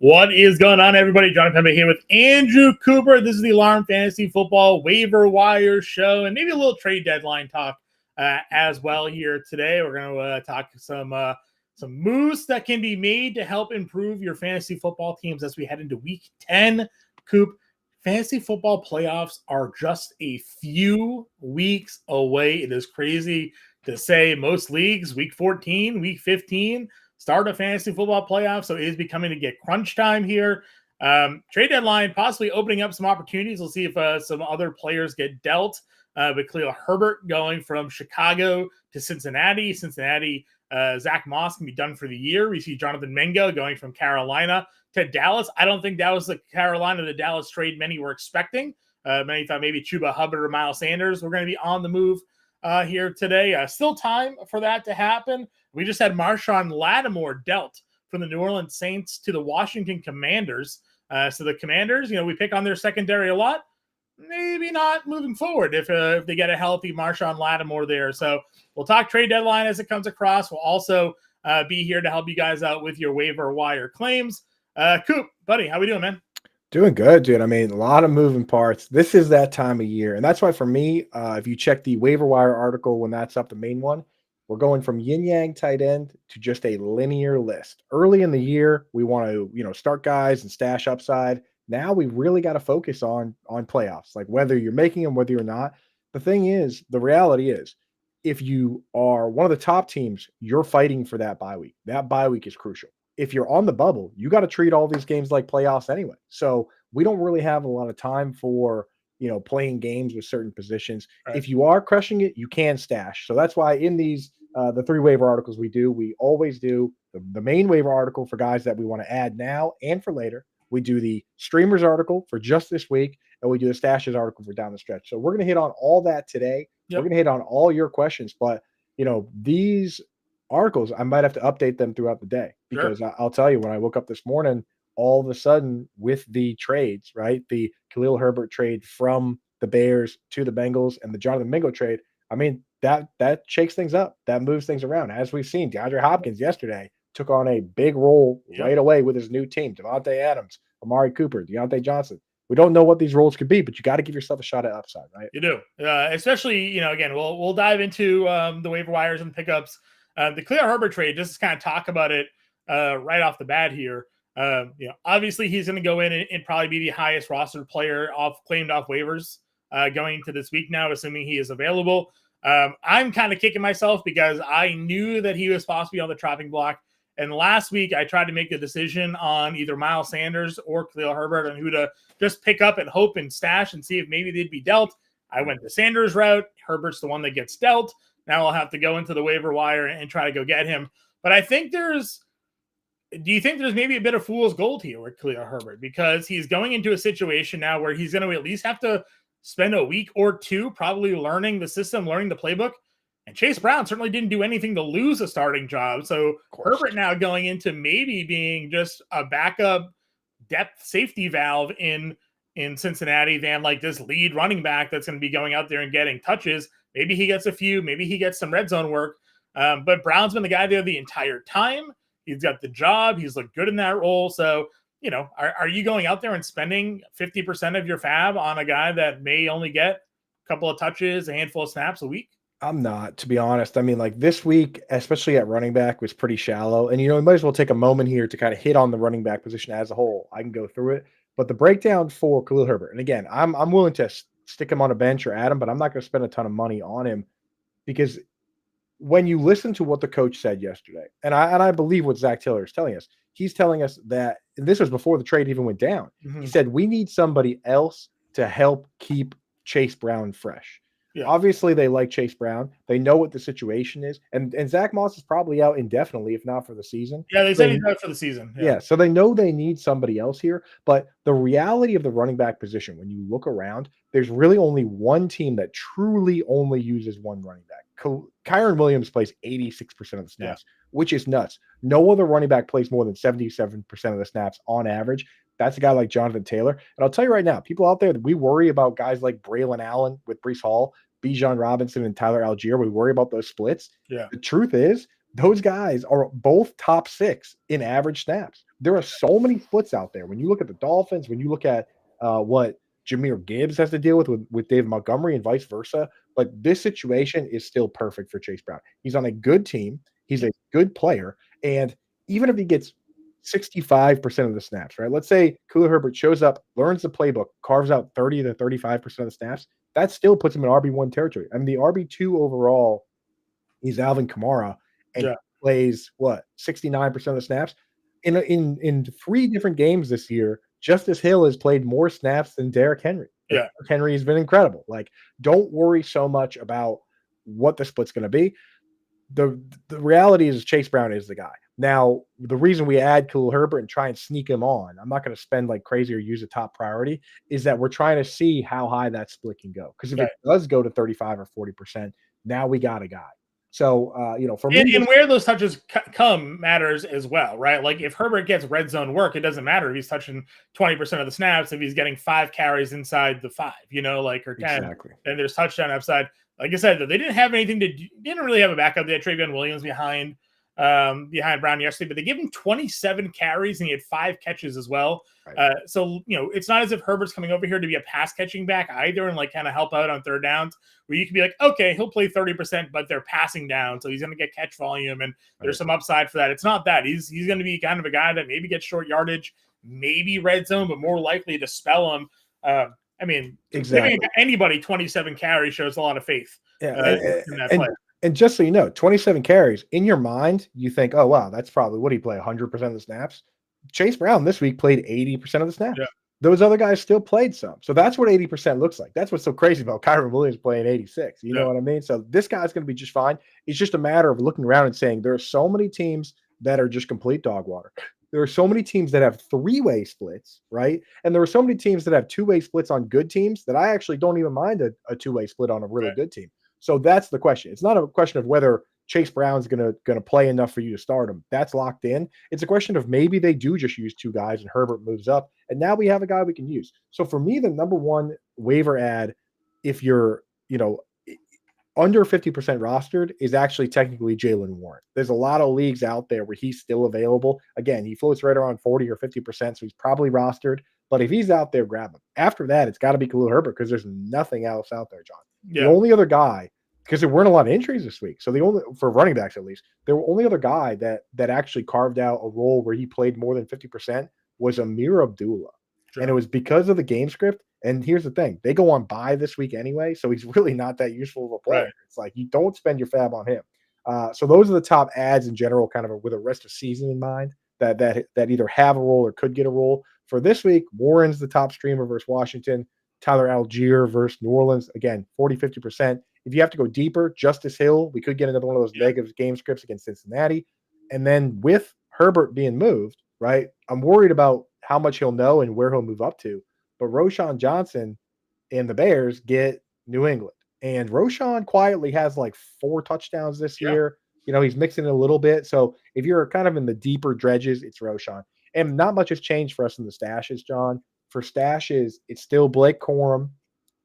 What is going on, everybody? Jon Impemba here with Andrew Cooper. This is the Alarm Fantasy Football Waiver Wire Show, and maybe a little trade deadline talk as well here today. We're going to talk some moves that can be made to help improve your fantasy football teams as we head into Week 10. Coop, fantasy football playoffs are just a few weeks away. It is crazy to say. Most leagues, Week 14, Week 15, start a fantasy football playoff, so it is becoming to get crunch time here. Trade deadline possibly opening up some opportunities. We'll see if some other players get dealt. With Khalil Herbert going from Chicago to Cincinnati. Zach Moss can be done for the year. We see Jonathan Mingo going from Carolina to Dallas. I don't think that was the Carolina to Dallas trade many were expecting. Many thought maybe Chuba Hubbard or Miles Sanders were going to be on the move here today. Still time for that to happen. We just had Marshon Lattimore dealt from the New Orleans Saints to the Washington Commanders. So the Commanders, we pick on their secondary a lot. Maybe not moving forward if they get a healthy Marshon Lattimore there. So we'll talk trade deadline as it comes across. We'll also be here to help you guys out with your waiver wire claims. Coop, buddy, how we doing, man? Doing good, dude. I mean, a lot of moving parts. This is that time of year. And that's why for me, if you check the waiver wire article when that's up, the main one, we're going from yin-yang tight end to just a linear list. Early in the year, we want to, start guys and stash upside. Now we really got to focus on playoffs, like whether you're making them, whether you're not. The thing is, the reality is, if you are one of the top teams, you're fighting for that bye week. That bye week is crucial. If you're on the bubble, you got to treat all these games like playoffs anyway. So we don't really have a lot of time for, playing games with certain positions. Right. If you are crushing it, you can stash. So that's why in these, the 3 waiver articles we always do the main waiver article for guys that we want to add now and for later. We do the streamers article for just this week, and we do the stashes article for down the stretch. So we're going to hit on all that today. Yep. We're going to hit on all your questions, but these articles, I might have to update them throughout the day because sure. I'll tell you, when I woke up this morning, all of a sudden with the trades, right? The Khalil Herbert trade from the Bears to the Bengals and the Jonathan Mingo trade. I mean, that shakes things up. That moves things around. As we've seen, DeAndre Hopkins yesterday took on a big role right away with his new team. Devontae Adams, Amari Cooper, Deontay Johnson. We don't know what these roles could be, but you got to give yourself a shot at upside, right? You do. Especially, again, we'll dive into the waiver wires and pickups. The Khalil Herbert trade, just to kind of talk about it right off the bat here. Obviously he's going to go in and probably be the highest rostered player claimed off waivers going into this week now, assuming he is available. I'm kind of kicking myself because I knew that he was possibly on the chopping block. And last week, I tried to make a decision on either Miles Sanders or Khalil Herbert on who to just pick up and hope and stash and see if maybe they'd be dealt. I went the Sanders route. Herbert's the one that gets dealt. Now I'll have to go into the waiver wire and try to go get him. But I think do you think there's maybe a bit of fool's gold here with Khalil Herbert? Because he's going into a situation now where he's going to at least have to spend a week or two probably learning the system, learning the playbook. And Chase Brown certainly didn't do anything to lose a starting job. So Herbert now going into maybe being just a backup depth safety valve in Cincinnati than like this lead running back that's going to be going out there and getting touches. Maybe he gets a few, maybe he gets some red zone work. But Brown's been the guy there the entire time. He's got the job. He's looked good in that role. So, are you going out there and spending 50% of your fab on a guy that may only get a couple of touches, a handful of snaps a week? I'm not, to be honest. I mean, like this week, especially at running back, was pretty shallow. And, we might as well take a moment here to kind of hit on the running back position as a whole. I can go through it. But the breakdown for Khalil Herbert, and again, I'm willing to stick him on a bench or add him, but I'm not going to spend a ton of money on him because when you listen to what the coach said yesterday, and I believe what Zach Taylor is telling us, he's telling us that, and this was before the trade even went down, He said, we need somebody else to help keep Chase Brown fresh. Yeah. Obviously, they like Chase Brown. They know what the situation is. And Zach Moss is probably out indefinitely, if not for the season. Yeah, they said he's out for the season. Yeah, so they know they need somebody else here. But the reality of the running back position, when you look around, there's really only one team that truly only uses one running back. Kyron Williams plays 86% of the snaps, which is nuts. No other running back plays more than 77% of the snaps on average. That's a guy like Jonathan Taylor. And I'll tell you right now, people out there, we worry about guys like Braylon Allen with Breece Hall, Bijan Robinson, and Tyler Algier. We worry about those splits. Yeah. The truth is, those guys are both top 6 in average snaps. There are so many splits out there. When you look at the Dolphins, when you look at what Jahmyr Gibbs has to deal with David Montgomery and vice versa, like this situation is still perfect for Chase Brown. He's on a good team. He's a good player. And even if he gets 65% of the snaps, right? Let's say Khalil Herbert shows up, learns the playbook, carves out 30 to 35% of the snaps. That still puts him in RB1 territory. I mean, the RB2 overall, he's Alvin Kamara, and Yeah. he plays what 69% of the snaps. In 3 different games this year, Justice Hill has played more snaps than Derrick Henry. And Yeah. Derrick Henry has been incredible. Like, don't worry so much about what the split's going to be. The reality is Chase Brown is the guy. Now, the reason we add Khalil Herbert and try and sneak him on, I'm not going to spend like crazy or use a top priority, is that we're trying to see how high that split can go. Because if Right. it does go to 35 or 40%, now we got a guy. So, for me, And where those touches come matters as well, right? Like if Herbert gets red zone work, it doesn't matter if he's touching 20% of the snaps, if he's getting 5 carries inside the 5, like, or 10, exactly. and there's touchdown upside. Like I said, they didn't have anything didn't really have a backup. They had Travion Williams behind Brown yesterday, but they gave him 27 carries and he had 5 catches as well. Right. So, it's not as if Herbert's coming over here to be a pass catching back either and like kind of help out on third downs where you can be like, okay, he'll play 30%, but they're passing down. So he's going to get catch volume and there's some upside for that. It's not that he's going to be kind of a guy that maybe gets short yardage, maybe red zone, but more likely to spell him. I mean, exactly. giving anybody 27 carries shows a lot of faith in that and, play. And just so you know, 27 carries in your mind, you think, oh, wow, that's probably what he play 100% of the snaps. Chase Brown this week played 80% of the snaps. Yeah. Those other guys still played some. So that's what 80% looks like. That's what's so crazy about Kyron Williams playing 86. You know what I mean? So this guy's going to be just fine. It's just a matter of looking around and saying there are so many teams that are just complete dog water. There are so many teams that have 3-way splits, right? And there are so many teams that have 2-way splits on good teams that I actually don't even mind a 2-way split on a really good team. So that's the question. It's not a question of whether Chase Brown's gonna play enough for you to start him. That's locked in. It's a question of maybe they do just use 2 guys and Herbert moves up, and now we have a guy we can use. So for me, the number one waiver ad, if you're under 50% rostered, is actually technically Jaylen Warren. There's a lot of leagues out there where he's still available. Again, he floats right around 40 or 50%, so he's probably rostered. But if he's out there, grab him. After that, it's got to be Khalil Herbert because there's nothing else out there, John. Yeah. The only other guy, because there weren't a lot of injuries this week, so the only, for running backs at least, the only other guy that actually carved out a role where he played more than 50% was Amir Abdullah. Sure. And it was because of the game script. And here's the thing, they go on bye this week anyway, so he's really not that useful of a player. Right. It's like you don't spend your fab on him. So those are the top ads in general, kind of with a rest of season in mind, that either have a role or could get a role. For this week, Warren's the top streamer versus Washington. Tyler Algier versus New Orleans. Again, 40, 50%. If you have to go deeper, Justice Hill, we could get another one of those negative game scripts against Cincinnati. And then with Herbert being moved, right, I'm worried about how much he'll know and where he'll move up to. But Roschon Johnson and the Bears get New England. And Roschon quietly has like 4 touchdowns this year. He's mixing it a little bit. So if you're kind of in the deeper dredges, it's Roschon. And not much has changed for us in the stashes, John. For stashes, it's still Blake Corum,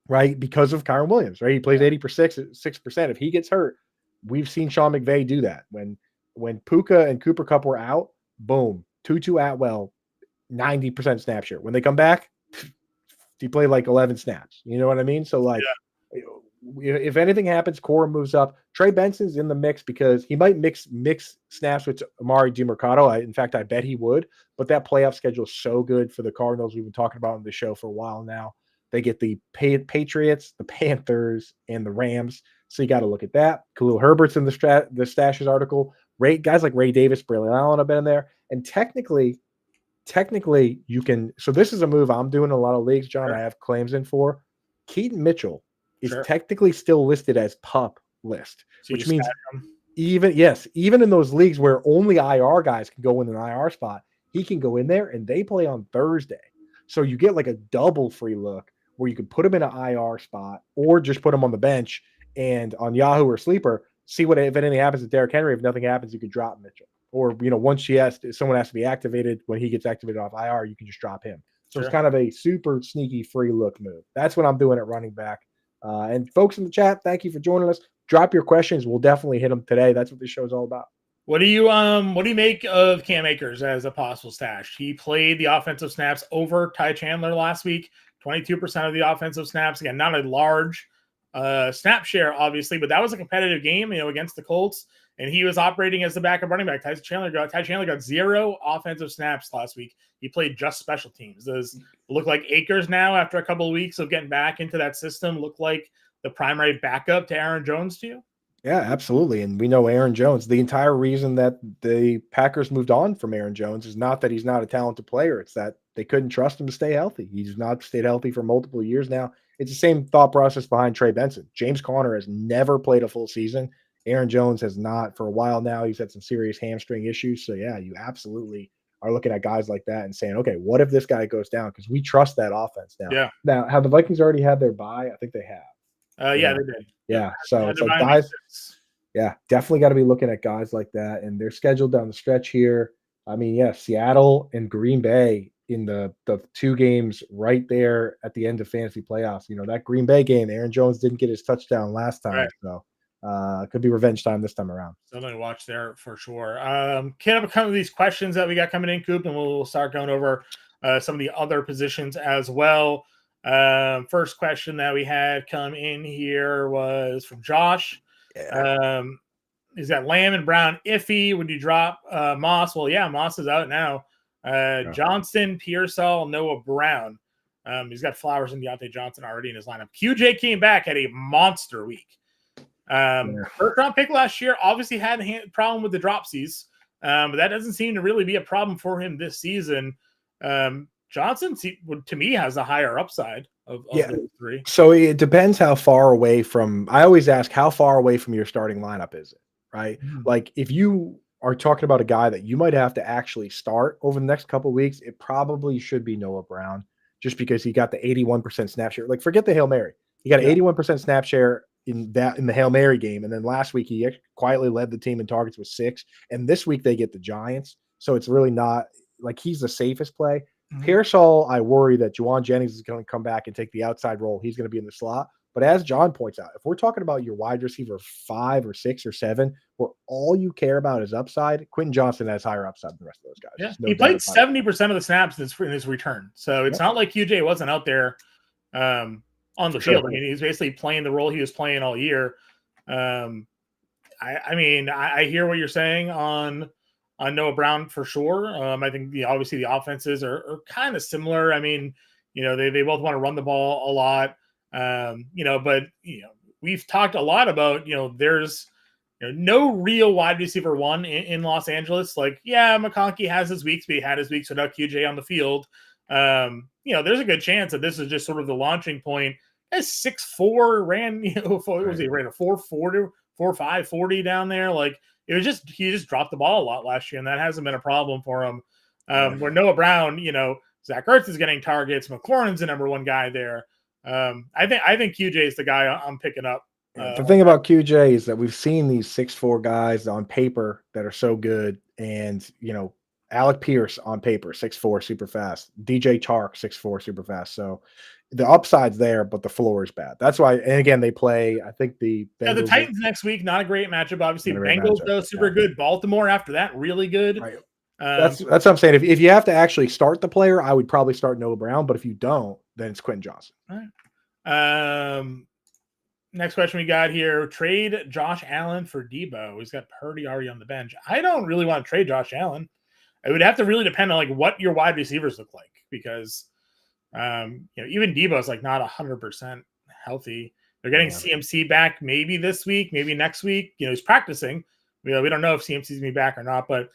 right? Because of Kyron Williams, right? He plays 86%. If he gets hurt, we've seen Sean McVay do that. When Puka and Cooper Kupp were out, boom, Tutu Atwell, 90% snap share. When they come back, he played like 11 snaps. You know what I mean? So if anything happens, Corum moves up. Trey Benson's in the mix because he might mix snaps with Amari DiMercato. In fact, I bet he would. But that playoff schedule is so good for the Cardinals. We've been talking about in the show for a while now. They get the Patriots, the Panthers, and the Rams. So you got to look at that. Khalil Herbert's in the stashes article. Guys like Ray Davis, Braylon Allen have been in there. And technically you can. So this is a move I'm doing in a lot of leagues, John. Sure. I have claims in for. Keaton Mitchell is technically still listed as PUP list, so which means even in those leagues where only IR guys can go in an IR spot, he can go in there and they play on Thursday. So you get like a double free look where you can put him in an IR spot or just put him on the bench and on Yahoo or Sleeper, see what if anything happens to Derrick Henry. If nothing happens, you can drop Mitchell. Or, once someone has to be activated, when he gets activated off IR, you can just drop him. So it's kind of a super sneaky free look move. That's what I'm doing at running back. And folks in the chat, thank you for joining us. Drop your questions. We'll definitely hit them today. That's what this show is all about. What do you make of Cam Akers as a possible stash? He played the offensive snaps over Ty Chandler last week, 22% of the offensive snaps. Again, not a large snap share, obviously, but that was a competitive game, against the Colts, and he was operating as the backup running back. Ty Chandler got 0 offensive snaps last week. He played just special teams. Does it look like Akers now, after a couple of weeks of getting back into that system, look like the primary backup to Aaron Jones to you? Yeah, absolutely. And we know Aaron Jones. The entire reason that the Packers moved on from Aaron Jones is not that he's not a talented player. It's that they couldn't trust him to stay healthy. He's not stayed healthy for multiple years now. It's the same thought process behind Trey Benson. James Conner has never played a full season. Aaron Jones has not for a while now. He's had some serious hamstring issues. So, yeah, you absolutely are looking at guys like that and saying, okay, what if this guy goes down? Because we trust that offense now. Yeah. Now, have the Vikings already had their bye? I think they have. Yeah, they did. Yeah. So it's like guys. Yeah, definitely got to be looking at guys like that, and they're scheduled down the stretch here. I mean, yeah, Seattle and Green Bay in the 2 games right there at the end of fantasy playoffs. That Green Bay game, Aaron Jones didn't get his touchdown last time, Right. so could be revenge time this time around. Something to watch there for sure. Can up some of these questions that we got coming in, Coop, and we'll start going over some of the other positions as well. First question that we had come in here was from Josh. Yeah. Is that Lamb and Brown iffy? Would you drop Moss? Well, yeah, Moss is out now. Johnston, Pearsall, Noah Brown. He's got Flowers and Deontay Johnson already in his lineup. QJ came back, had a monster week. First round pick last year obviously had a problem with the dropsies, but that doesn't seem to really be a problem for him this season. Johnson, to me, has a higher upside of those 3. So it depends how far away from. I always ask, how far away from your starting lineup is it? Right? Mm-hmm. Like if you are talking about a guy that you might have to actually start over the next couple of weeks, it probably should be Noah Brown, just because he got the 81% snap share. Like forget the Hail Mary. He got 81% snap share in the Hail Mary game. And then last week he quietly led the team in targets with 6. And this week they get the Giants. So it's really not like he's the safest play. Mm-hmm. Pearsall, I worry that Juwan Jennings is going to come back and take the outside role. He's going to be in the slot. But as John points out, if we're talking about your wide receiver 5 or 6 or 7, where all you care about is upside, Quentin Johnson has higher upside than the rest of those guys. Yeah, no he played 70% of the snaps in his return. So it's not like QJ wasn't out there on the field. I mean, he's basically playing the role he was playing all year. I hear what you're saying on Noah Brown for sure. I think obviously the offenses are kind of similar. I mean, they both want to run the ball a lot. But we've talked a lot about, there's no real wide receiver 1 in Los Angeles. Like, yeah, McConkey has his weeks, but he had his weeks without QJ on the field. There's a good chance that this is just sort of the launching point. As 6'4", ran, he ran a 4.40, 4.5 40 down there. Like he just dropped the ball a lot last year, and that hasn't been a problem for him. Where Noah Brown, Zach Ertz is getting targets. McLaurin's the number 1 guy there. I think QJ is the guy I'm picking up. The thing about QJ is that we've seen these 6'4" guys on paper that are so good, and Alec Pierce on paper 6'4", super fast. DJ Chark 6'4", super fast. So the upside's there, but the floor is bad. That's why. And again, they play. I think the Titans next week, not a great matchup. Obviously, Bengals though super good. Baltimore after that, really good. Right. That's what I'm saying. If you have to actually start the player, I would probably start Noah Brown. But if you don't, then it's Quentin Johnson. All right. Next question we got here: trade Josh Allen for Debo. He's got Purdy already on the bench. I don't really want to trade Josh Allen. It would have to really depend on like what your wide receivers look like, because even Debo's like not 100% healthy. They're getting CMC back maybe this week, maybe next week. He's practicing. We don't know if CMC's gonna be back or not, but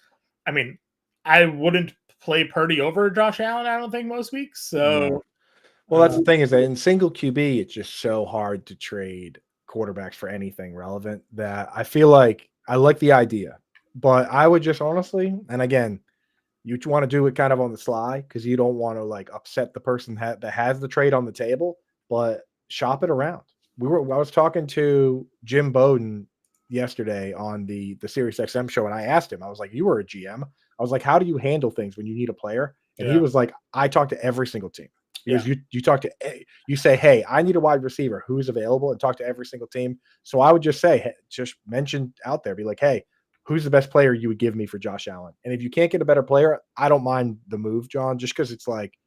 I mean, I wouldn't play Purdy over Josh Allen, I don't think, most weeks. So, well, that's the thing, is that in single QB, it's just so hard to trade quarterbacks for anything relevant that I feel like I like the idea, but I would just honestly, and again, you want to do it kind of on the sly because you don't want to like upset the person that has the trade on the table, but shop it around. I was talking to Jim Bowden yesterday on the Sirius XM show, and I asked him, I was like, you were a GM. I was like, how do you handle things when you need a player? And he was like, I talk to every single team. Because you say, hey, I need a wide receiver who's available, and talk to every single team. So I would just say, hey, just mention out there, be like, hey, who's the best player you would give me for Josh Allen? And if you can't get a better player, I don't mind the move, John, just because it's like,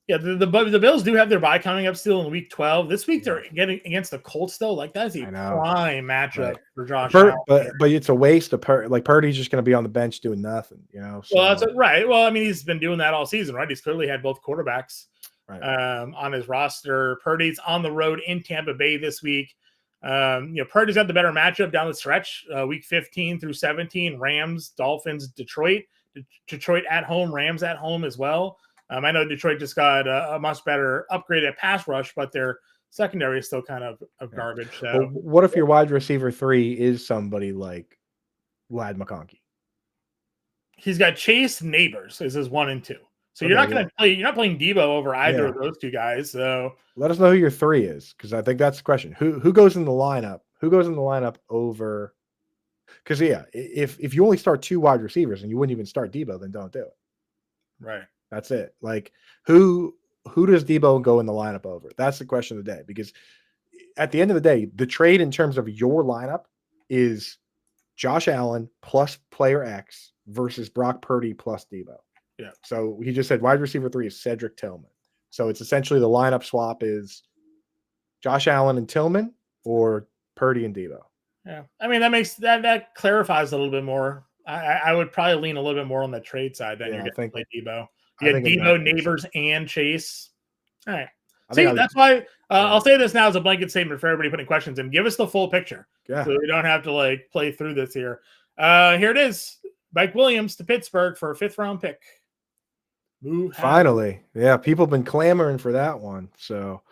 yeah, the Bills do have their bye coming up still in week 12. This week they're getting against the Colts though. Like that is a prime matchup for Josh Allen. But it's a waste of Purdy's just going to be on the bench doing nothing, you know. So. Well, that's right. Well, I mean, he's been doing that all season, right? He's clearly had both quarterbacks on his roster. Purdy's on the road in Tampa Bay this week. Purdy's got the better matchup down the stretch, week 15 through 17. Rams, Dolphins, Detroit. Detroit at home, Rams at home as well. I know Detroit just got a much better upgrade at pass rush, but their secondary is still kind of garbage. So. Well, what if your wide receiver 3 is somebody like Lad McConkey? He's got Chase Neighbors as his 1 and 2. So you're not going to play. You're not playing Debo over either of those two guys. So let us know who your 3 is, because I think that's the question. Who goes in the lineup? Who goes in the lineup over? Because if you only start 2 wide receivers and you wouldn't even start Debo, then don't do it. Right. That's it. Like who does Debo go in the lineup over? That's the question of the day. Because at the end of the day, the trade in terms of your lineup is Josh Allen plus player X versus Brock Purdy plus Debo. Yeah. So he just said wide receiver 3 is Cedric Tillman. So it's essentially the lineup swap is Josh Allen and Tillman or Purdy and Debo. Yeah. I mean, that clarifies a little bit more. I would probably lean a little bit more on the trade side than you're going to play Debo. You got Debo, Neighbors, and Chase. All right. See, that's why I'll say this now as a blanket statement for everybody putting questions in. Give us the full picture. Yeah. So we don't have to play through this here. Here it is. Mike Williams to Pittsburgh for a 5th round pick. Finally. Yeah. People have been clamoring for that one. So,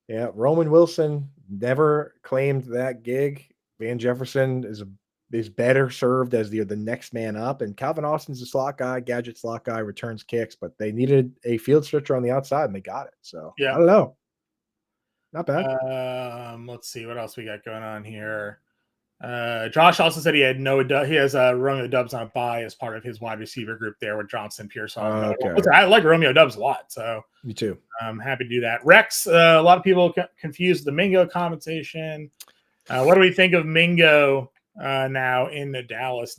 yeah. Roman Wilson never claimed that gig. Van Jefferson is better served as the next man up, and Calvin Austin's a slot guy, gadget slot guy, returns kicks, but they needed a field stretcher on the outside and they got it. So I don't know. Not bad. Let's see what else we got going on here. Josh also said he has Romeo Dubs on a bye as part of his wide receiver group there with Johnson, Pearsall. Okay. I like Romeo Dubs a lot, so me too. I'm happy to do that. Rex, a lot of people confuse the Mingo compensation. What do we think of Mingo now in the Dallas?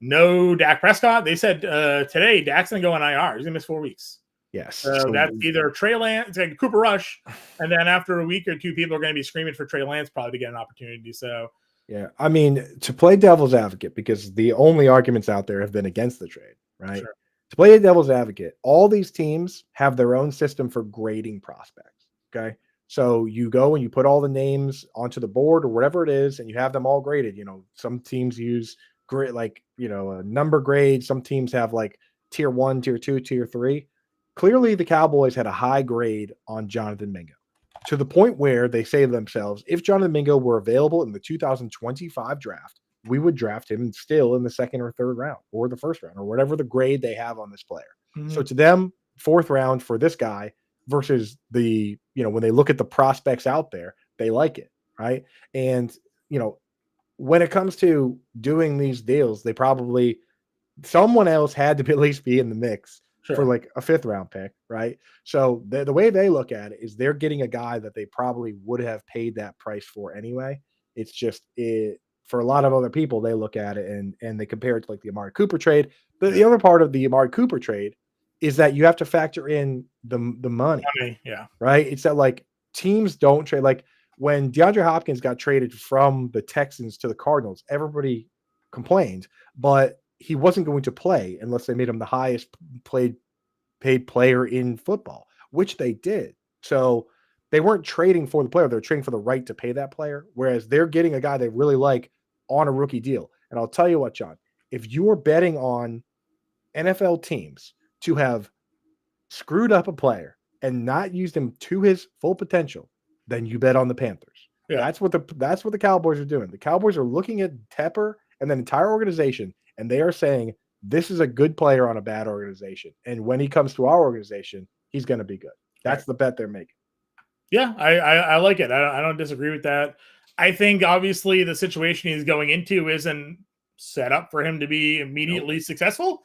No Dak Prescott. They said today Dak's going to go on IR. He's going to miss 4 weeks. Yes. So that's either Trey Lance, it's like Cooper Rush, and then after a week or two, people are going to be screaming for Trey Lance probably to get an opportunity. So yeah, I mean, to play devil's advocate, because the only arguments out there have been against the trade, right? Sure. To play a devil's advocate, all these teams have their own system for grading prospects. Okay. So you go and you put all the names onto the board or whatever it is, and you have them all graded. Some teams use a number grade. Some teams have like tier 1, tier 2, tier 3. Clearly, the Cowboys had a high grade on Jonathan Mingo to the point where they say to themselves, if Jonathan Mingo were available in the 2025 draft, we would draft him still in the 2nd or 3rd round or the 1st round or whatever the grade they have on this player. Mm-hmm. So to them, 4th round for this guy versus when they look at the prospects out there, they like it, right? And, when it comes to doing these deals, someone else had to at least be in the mix for like a 5th round pick, right? So the way they look at it is they're getting a guy that they probably would have paid that price for anyway. It's just for a lot of other people, they look at it and they compare it to like the Amari Cooper trade. But the other part of the Amari Cooper trade is that you have to factor in the money. Yeah. Right. It's that like teams don't trade. Like when DeAndre Hopkins got traded from the Texans to the Cardinals, everybody complained, but he wasn't going to play unless they made him the highest paid player in football, which they did. So they weren't trading for the player. They're trading for the right to pay that player. Whereas they're getting a guy they really like on a rookie deal. And I'll tell you what, John, if you're betting on NFL teams to have screwed up a player and not used him to his full potential, then you bet on the Panthers. Yeah. That's what the Cowboys are doing. The Cowboys are looking at Tepper and the entire organization, and they are saying, this is a good player on a bad organization. And when he comes to our organization, he's going to be good. That's the bet they're making. Yeah, I like it. I don't disagree with that. I think obviously the situation he's going into isn't set up for him to be immediately successful.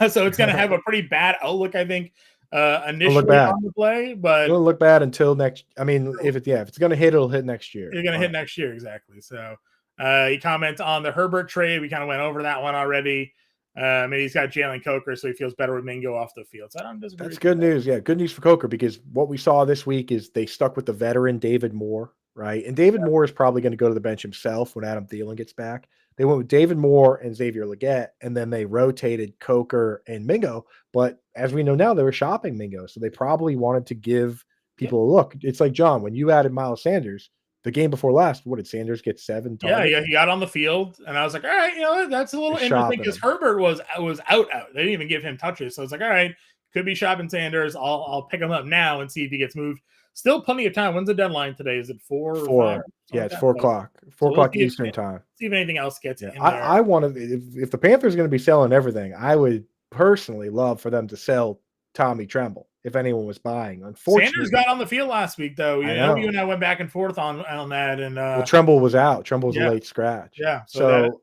So it's going to have a pretty bad outlook, I think, initially on the play. But it'll look bad until next. I mean, if it's going to hit, it'll hit next year. You're going to hit next year, exactly. So He comments on the Herbert trade. We kind of went over that one already. And he's got Jalen Coker, so he feels better with Mingo off the field. So I don't disagree. That's good news. Yeah, good news for Coker, because what we saw this week is they stuck with the veteran David Moore, right? And David Moore is probably going to go to the bench himself when Adam Thielen gets back. They went with David Moore and Xavier Legette, and then they rotated Coker and Mingo. But as we know now, they were shopping Mingo, so they probably wanted to give people a look. It's like, John, when you added Miles Sanders, the game before last, what did Sanders get 7 targets? Yeah, he got on the field, and I was like, all right, that's a little interesting because Herbert was out. They didn't even give him touches, so it's like, all right, could be shopping Sanders. I'll pick him up now and see if he gets moved. Still plenty of time. When's the deadline today? Is it 4 or 5? Yeah, it's 4 o'clock. 4 o'clock Eastern time. See if anything else gets in there. I want to. If the Panthers are going to be selling everything, I would personally love for them to sell Tommy Tremble if anyone was buying. Unfortunately, Sanders got on the field last week, though. You know, you and I went back and forth on that, and well, Tremble was out. Tremble was a late scratch. Yeah, so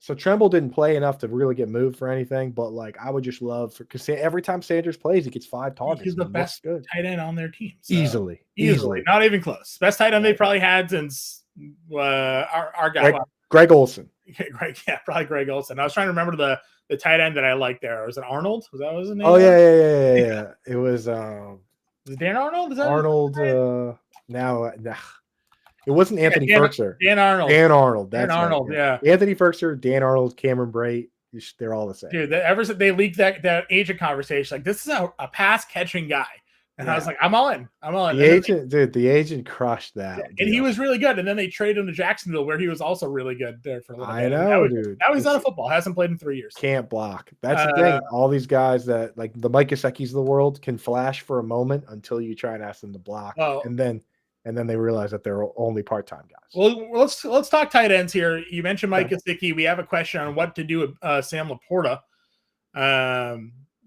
so Tremble didn't play enough to really get moved for anything. But like, I would just love because every time Sanders plays, he gets 5 targets. He's the best tight end on their team. So. Easily, not even close. Best tight end they probably had since our guy Greg Olsen. Probably Greg Olsen. I was trying to remember the tight end that I liked there. Was it Arnold? Was that his name? Oh yeah. It was it Dan Arnold? Is that Arnold? Now it wasn't Anthony Ferkser. Dan Arnold. That's Dan Arnold. right. Yeah. Anthony Ferkser, Dan Arnold, Cameron Brait. They're all the same. Dude, ever since they leaked that agent conversation, like this is a pass catching guy. And I was like, I'm all in. The agent crushed that. Yeah, and he was really good. And then they traded him to Jacksonville, where he was also really good there for a little bit. I know, dude. Now he's out of football. Hasn't played in 3 years. Can't block. That's the thing. All these guys that like the Mike Gesicki's of the world can flash for a moment until you try and ask them to block. And then they realize that they're only part-time guys. Well, let's talk tight ends here. You mentioned Mike Gesicki. We have a question on what to do with Sam Laporta.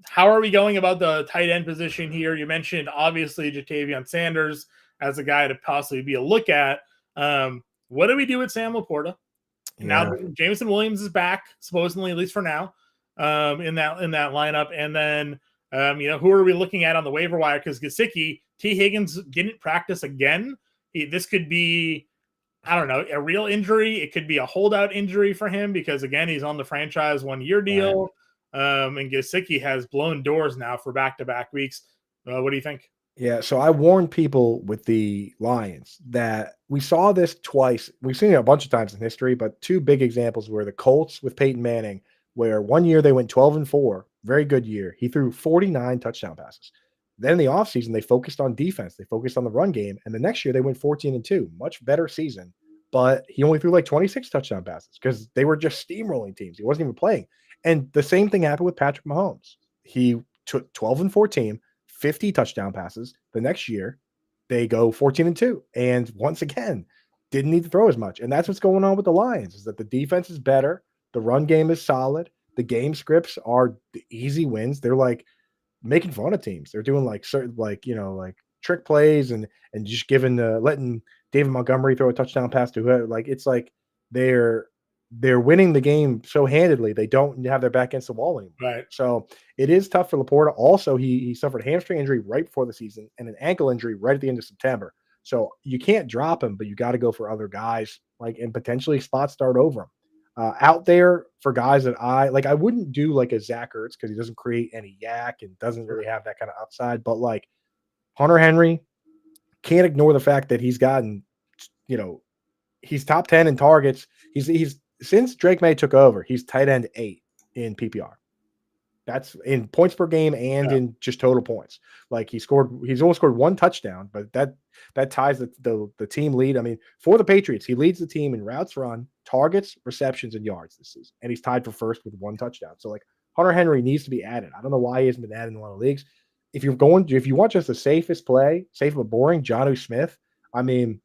How are we going about the tight end position here? You mentioned obviously Jatavion Sanders as a guy to possibly be a look at. What do we do with Sam Laporta? Yeah. Now Jameson Williams is back, supposedly, at least for now, in that lineup. And then who are we looking at on the waiver wire? Because Gesicki, T. Higgins didn't practice again. This could be, I don't know, a real injury. It could be a holdout injury for him because again, he's on the franchise 1-year deal. Right. And Gesicki has blown doors now for back-to-back weeks. What do you think? Yeah, so I warned people with the Lions that we saw this twice. We've seen it a bunch of times in history, but 2 big examples were the Colts with Peyton Manning, where 1 year they went 12-4, very good year. He threw 49 touchdown passes. Then in the offseason, they focused on defense. They focused on the run game. And the next year they went 14-2, much better season. But he only threw like 26 touchdown passes because they were just steamrolling teams. He wasn't even playing. And the same thing happened with Patrick Mahomes. He took 12-4 team, 50 touchdown passes. The next year, they go 14-2. And once again, didn't need to throw as much. And that's what's going on with the Lions, is that the defense is better. The run game is solid. The game scripts are the easy wins. They're like making fun of teams. They're doing like certain, like trick plays and just letting David Montgomery throw a touchdown pass to whoever. Like, it's like they're winning the game so handedly, they don't have their back against the wall anymore. Right. So it is tough for Laporta. Also, he suffered a hamstring injury right before the season and an ankle injury right at the end of September. So you can't drop him, but you got to go for other guys, and potentially spot start over him. Out there for guys that I wouldn't do like a Zach Ertz because he doesn't create any yak and doesn't really have that kind of upside. But like Hunter Henry, can't ignore the fact that he's gotten, he's top 10 in targets. He's since Drake May took over, he's tight end 8 in PPR. That's in points per game and in just total points. Like he's only scored 1 touchdown, but that ties the team lead. I mean, for the Patriots, he leads the team in routes run, targets, receptions, and yards this season. And he's tied for first with 1 touchdown. So like Hunter Henry needs to be added. I don't know why he hasn't been added in one of the leagues. If you want just the safest play, safe but boring, Jonnu Smith, I mean,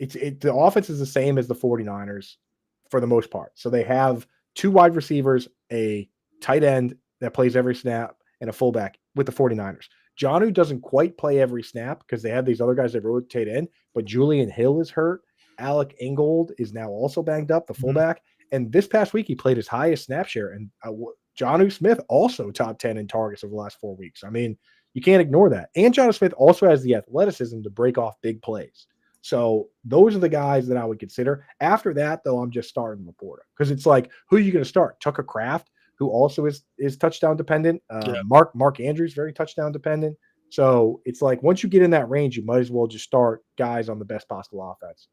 the offense is the same as the 49ers for the most part. So they have 2 wide receivers, a tight end that plays every snap, and a fullback with the 49ers. Jonnu doesn't quite play every snap because they have these other guys that rotate in, but Julian Hill is hurt. Alec Ingold is now also banged up, the fullback. And this past week, he played his highest snap share. And Jonnu Smith also top 10 in targets over the last 4 weeks. I mean, you can't ignore that. And Jonnu Smith also has the athleticism to break off big plays. So those are the guys that I would consider. After that, though, I'm just starting Laporta because it's like, who are you going to start? Tucker Kraft, who also is touchdown dependent. Yeah. Mark Andrews, very touchdown dependent. So it's like once you get in that range, you might as well just start guys on the best possible offense.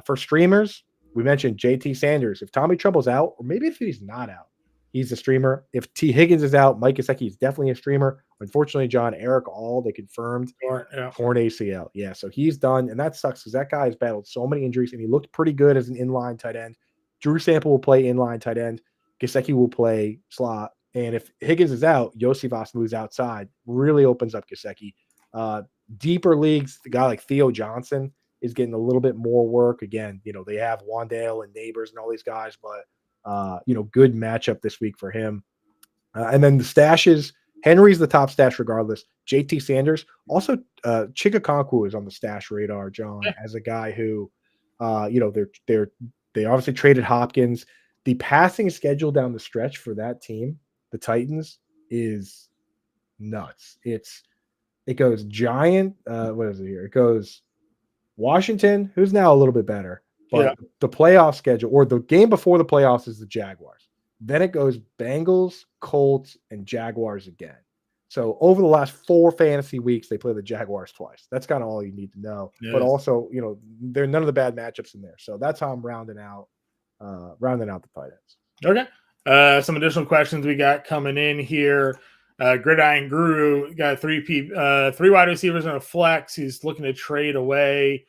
For streamers, we mentioned JT Sanders. If Tommy Tremble's out, or maybe if he's not out, he's a streamer. If T. Higgins is out, Mike Gesicki is definitely a streamer. Unfortunately, Eric All, they confirmed Yeah. torn ACL. Yeah, so he's done, and that sucks because that guy has battled so many injuries, and he looked pretty good as an inline tight end. Drew Sample will play inline tight end. Gesicki will play slot. And if Higgins is out, Yosivas moves outside, really opens up Gesicki. Deeper leagues, the guy like Theo Johnson is getting a little bit more work. Again, they have Wandale and Neighbors and all these guys, but good matchup this week for him. And then the stashes, Henry's the top stash regardless. JT Sanders, also Chikakonkwo is on the stash radar, John, as a guy who, they obviously traded Hopkins. The passing schedule down the stretch for that team, the Titans, is nuts. It goes Giant. What is it here? It goes Washington, who's now a little bit better, but the playoff schedule or the game before the playoffs is the Jaguars. Then it goes Bengals, Colts, and Jaguars again. So over the last 4 fantasy weeks, they play the Jaguars twice. That's kind of all you need to know. Yes. But also, there are none of the bad matchups in there. So that's how I'm rounding out the tight ends. Okay. Some additional questions we got coming in here. Gridiron Guru got 3 wide receivers and a flex. He's looking to trade away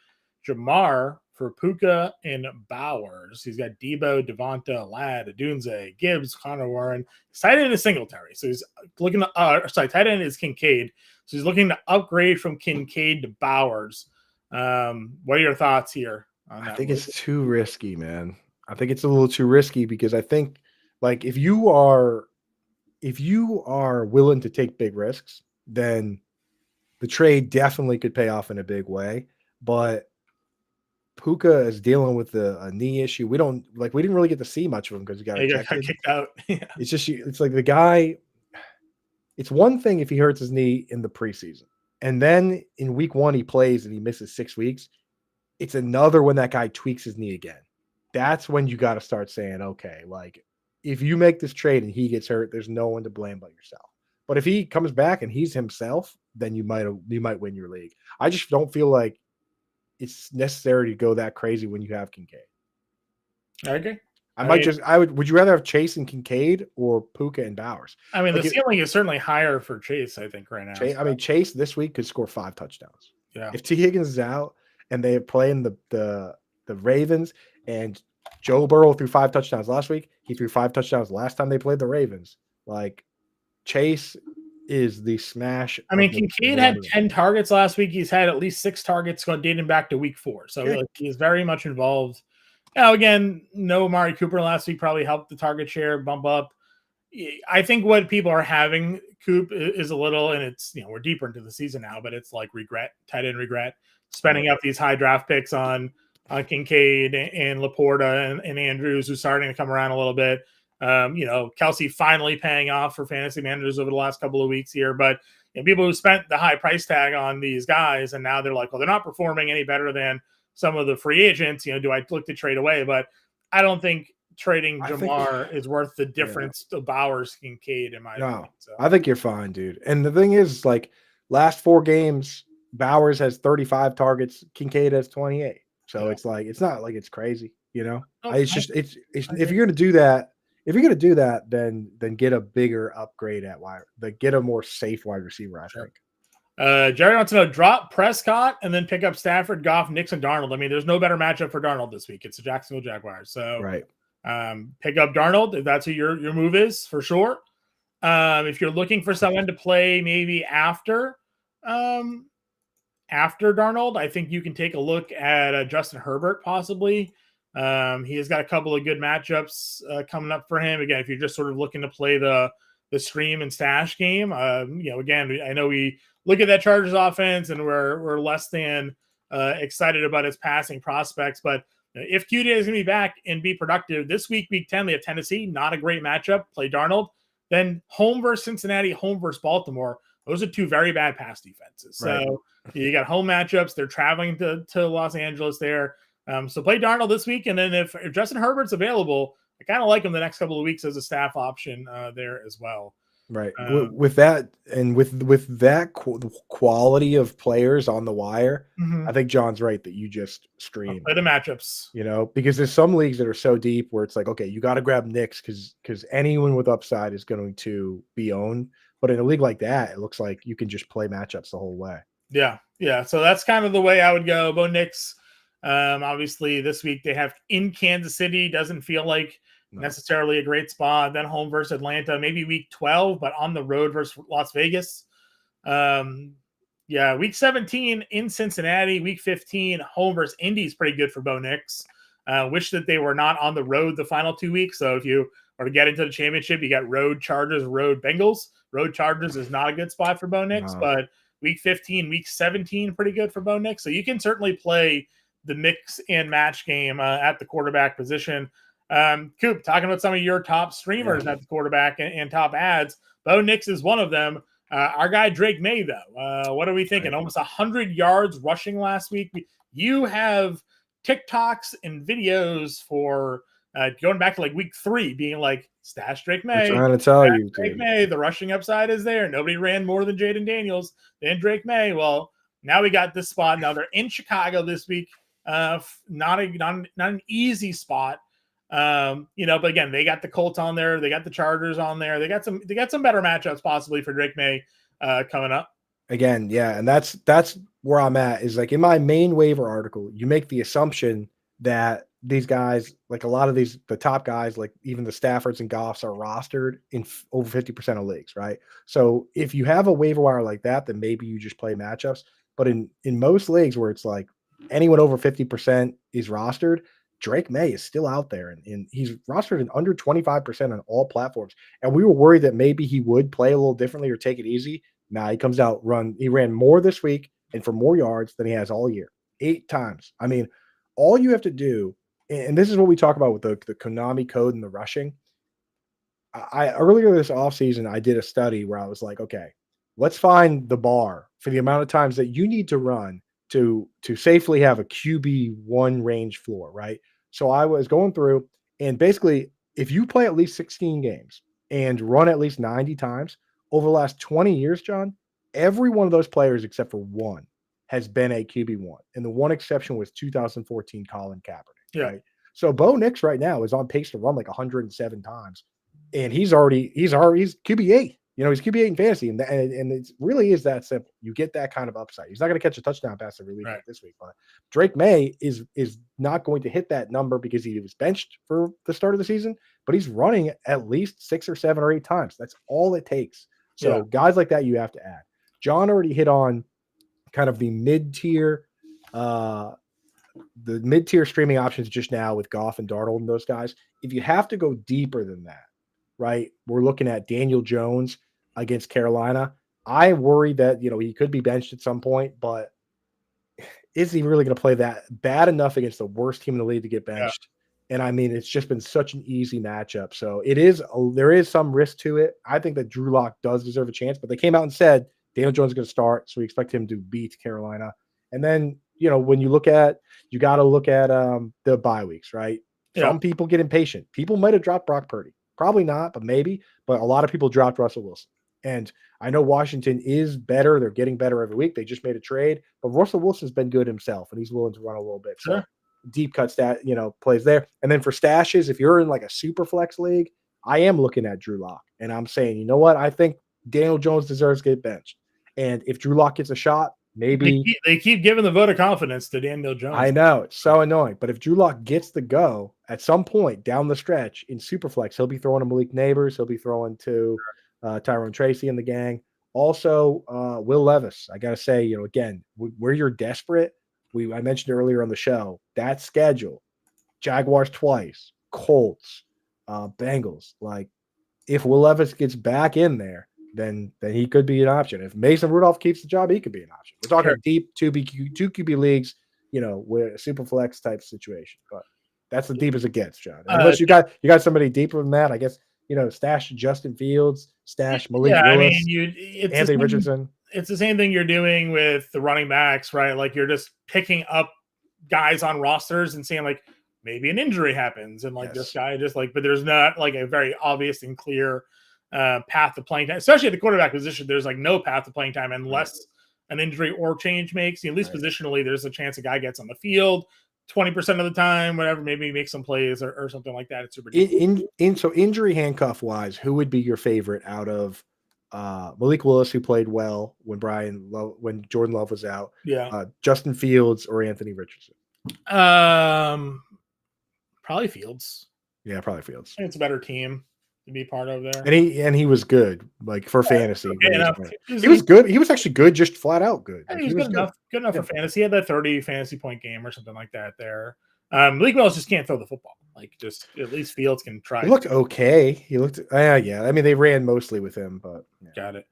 Jamar for Puka and Bowers. He's got Debo, Devonta, Ladd, Adunze, Gibbs, Connor Warren. His tight end is Singletary. So he's looking to, tight end is Kincaid. So he's looking to upgrade from Kincaid to Bowers. What are your thoughts here on that? I think it's too risky, man. I think it's a little too risky because I think like if you are willing to take big risks, then the trade definitely could pay off in a big way. But Puka is dealing with a knee issue. We didn't really get to see much of him because he got kicked out. Yeah. It's like the guy. It's one thing if he hurts his knee in the preseason, and then in week 1 he plays and he misses 6 weeks. It's another when that guy tweaks his knee again. That's when you got to start saying, okay, like if you make this trade and he gets hurt, there's no one to blame but yourself. But if he comes back and he's himself, then you might win your league. I just don't feel like it's necessary to go that crazy when you have Kincaid. Okay. Would you rather have Chase and Kincaid or Puka and Bowers? I mean, the ceiling is certainly higher for Chase, I think, right now. Chase this week could score 5 touchdowns. Yeah. If T. Higgins is out and they play in the Ravens and Joe Burrow threw 5 touchdowns last week, he threw 5 touchdowns last time they played the Ravens. Like Chase is the smash. I mean, Kincaid had 10 targets last week. He's had at least 6 targets dating back to week 4. So he's very much involved. Now, again, no Amari Cooper last week probably helped the target share bump up. I think what people are having, Coop, is a little, and it's, we're deeper into the season now, but it's like tight end regret, spending up these high draft picks on Kincaid and Laporta and Andrews, who's starting to come around a little bit. Kelsey finally paying off for fantasy managers over the last couple of weeks here, but people who spent the high price tag on these guys, and now they're like, well, they're not performing any better than some of the free agents. Do I look to trade away? But I don't think trading Jamar is worth the difference to Bowers, Kincaid, in my opinion. So. I think you're fine, dude. And the thing is, like, last 4 games, Bowers has 35 targets, Kincaid has 28. So it's like, it's not like it's crazy, if you're gonna do that, then get a bigger upgrade at wide, like get a more safe wide receiver, I think. Jerry wants to know, drop Prescott and then pick up Stafford, Goff, Nixon, Darnold. I mean, there's no better matchup for Darnold this week. It's the Jacksonville Jaguars. So pick up Darnold if that's who your move is, for sure. If you're looking for someone to play maybe after Darnold, I think you can take a look at Justin Herbert possibly. He has got a couple of good matchups coming up for him. Again, if you're just sort of looking to play the stream and stash game, again, I know we look at that Chargers offense and we're less than excited about its passing prospects. But if QJ is going to be back and be productive this week, week 10, they have Tennessee, not a great matchup. Play Darnold. Then home versus Cincinnati, home versus Baltimore. those are two very bad pass defenses. So Right. you got home matchups. They're traveling to Los Angeles there. So play Darnold this week. And then if Justin Herbert's available, I kind of like him the next couple of weeks as a staff option there as well. Right. With that and with that quality of players on the wire, I think John's right that you just stream. Play the matchups. Because there's some leagues that are so deep where it's like, okay, you got to grab Knicks because anyone with upside is going to be owned. But in a league like that, it looks like you can just play matchups the whole way. Yeah. So that's kind of the way I would go. Bo Nix, obviously this week they have in Kansas City. Doesn't feel like necessarily a great spot. Then home versus Atlanta, maybe week 12, but on the road versus Las Vegas. Week 17 in Cincinnati. Week 15 home versus Indy is pretty good for Bo Nix. Wish that they were not on the road the final 2 weeks. So if you are to get into the championship, you got road Chargers, road Bengals. Road Chargers is not a good spot for Bo Nix, but week 15, week 17, pretty good for Bo Nix. So you can certainly play the mix and match game at the quarterback position. Coop, talking about some of your top streamers at the quarterback and top ads, Bo Nix is one of them. Our guy Drake May, though, what are we thinking? Almost 100 yards rushing last week. You have TikToks and videos for going back to like week 3, being like, stash Drake May. I'm trying to tell you, Drake May, the rushing upside is there. Nobody ran more than Jaden Daniels than Drake May. Well, now we got this spot. Now they're in Chicago this week. Not an easy spot. But again, they got the Colts on there. They got the Chargers on there. They got some better matchups possibly for Drake May coming up. Again, yeah, and that's where I'm at. Is like in my main waiver article, you make the assumption that these guys, like a lot of the top guys, like even the Staffords and Goffs, are rostered in over 50% of leagues, right? So if you have a waiver wire like that, then maybe you just play matchups. But in most leagues where it's like anyone over 50% is rostered, Drake May is still out there, and he's rostered in under 25% on all platforms. And we were worried that maybe he would play a little differently or take it easy. Now he comes out, he ran more this week and for more yards than he has all year, 8 times. I mean, all you have to do, and this is what we talk about with the Konami code and the rushing. I earlier this offseason, I did a study where I was like, okay, let's find the bar for the amount of times that you need to run to safely have a QB1 range floor, right? So I was going through, and basically, if you play at least 16 games and run at least 90 times over the last 20 years, John, every one of those players except for one has been a QB1. And the one exception was 2014 Colin Kaepernick, right? So Bo Nix right now is on pace to run like 107 times. And he's QB8. He's QB8 in fantasy, and it really is that simple. You get that kind of upside. He's not going to catch a touchdown pass every week like this week, but Drake May is not going to hit that number because he was benched for the start of the season, but he's running at least 6 or 7 or 8 times. That's all it takes. So guys like that, you have to add. John already hit on kind of the mid-tier streaming options just now with Goff and Darnold and those guys. If you have to go deeper than that, right, we're looking at Daniel Jones against Carolina. I worry that, he could be benched at some point, but is he really going to play that bad enough against the worst team in the league to get benched? And I mean, it's just been such an easy matchup. So there is some risk to it. I think that Drew Lock does deserve a chance, but they came out and said Daniel Jones is going to start. So we expect him to beat Carolina. And then, when you got to look at the bye weeks, right? Some people get impatient. People might have dropped Brock Purdy. Probably not, but maybe. But a lot of people dropped Russell Wilson. And I know Washington is better. They're getting better every week. They just made a trade. But Russell Wilson's been good himself, and he's willing to run a little bit. So deep cut plays there. And then for stashes, if you're in like a super flex league, I am looking at Drew Lock. And I'm saying, you know what? I think Daniel Jones deserves to get benched. And if Drew Lock gets a shot, maybe they keep giving the vote of confidence to Daniel Jones. I know, it's so annoying. But if Drew Lock gets the go at some point down the stretch in Superflex, he'll be throwing to Malik Neighbors. He'll be throwing to Tyrone Tracy and the gang. Also, Will Levis. I got to say, again, where you're desperate, I mentioned earlier on the show, that schedule, Jaguars twice, Colts, Bengals. Like, if Will Levis gets back in there, then he could be an option. If Mason Rudolph keeps the job, he could be an option. We're talking deep 2 QB leagues, with a super flex type situation. But that's the deepest it gets, John. Unless you got somebody deeper than that, I guess, stash Justin Fields, stash Malik Yeah, I mean, Willis, it's the Anthony same, Richardson. it's the same thing you're doing with the running backs, right? Like you're just picking up guys on rosters and saying like maybe an injury happens and like this Yes. guy just like, but there's not like a very obvious and clear path to playing time, especially at the quarterback position. There's like no path to playing time unless an injury or change makes, at least positionally, there's a chance a guy gets on the field 20% of the time, whatever, maybe make some plays or something like that. It's super so injury handcuff wise, who would be your favorite out of Malik Willis, who played well when when Jordan Love was out, yeah. Justin Fields or Anthony Richardson? Probably Fields. Yeah, probably Fields. I think it's a better team to be part of there. And he was good, like for fantasy. Okay, he was good. He was actually good, just flat out good. Like, he was was good enough for fantasy. He had that 30 fantasy point game or something like that there. Malik Willis just can't throw the football. Like just at least Fields can try. He looked okay. He looked yeah. I mean, they ran mostly with him, but yeah. Got it.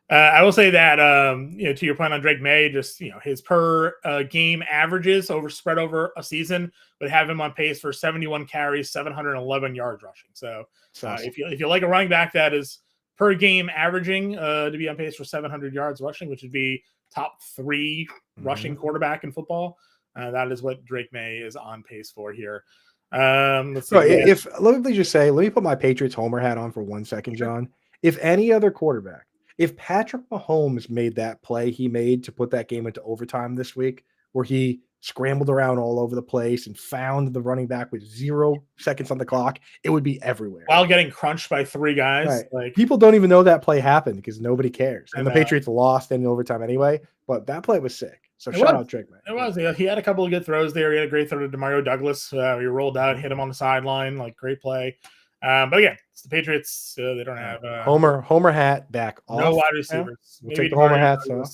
I will say that to your point on Drake May, just his per game averages spread over a season would have him on pace for 71 carries, 711 yards rushing. So awesome. if you like a running back that is per game averaging to be on pace for 700 yards rushing, which would be top 3 rushing quarterback in football, that is what Drake May is on pace for here. Let's see. Let me just say, let me put my Patriots homer hat on for 1 second, John. If any other quarterback, if Patrick Mahomes made that play he made to put that game into overtime this week, where he scrambled around all over the place and found the running back with 0 seconds on the clock, it would be everywhere. While getting crunched by 3 guys. Right. Like people don't even know that play happened because nobody cares. And the Patriots lost in overtime anyway, but that play was sick. So shout out Drake, man. It was. He had a couple of good throws there. He had a great throw to Demario Douglas. He rolled out, hit him on the sideline, like great play. But again, it's the Patriots. They don't have Homer hat back off. No wide receivers. We'll take the Homer hats off.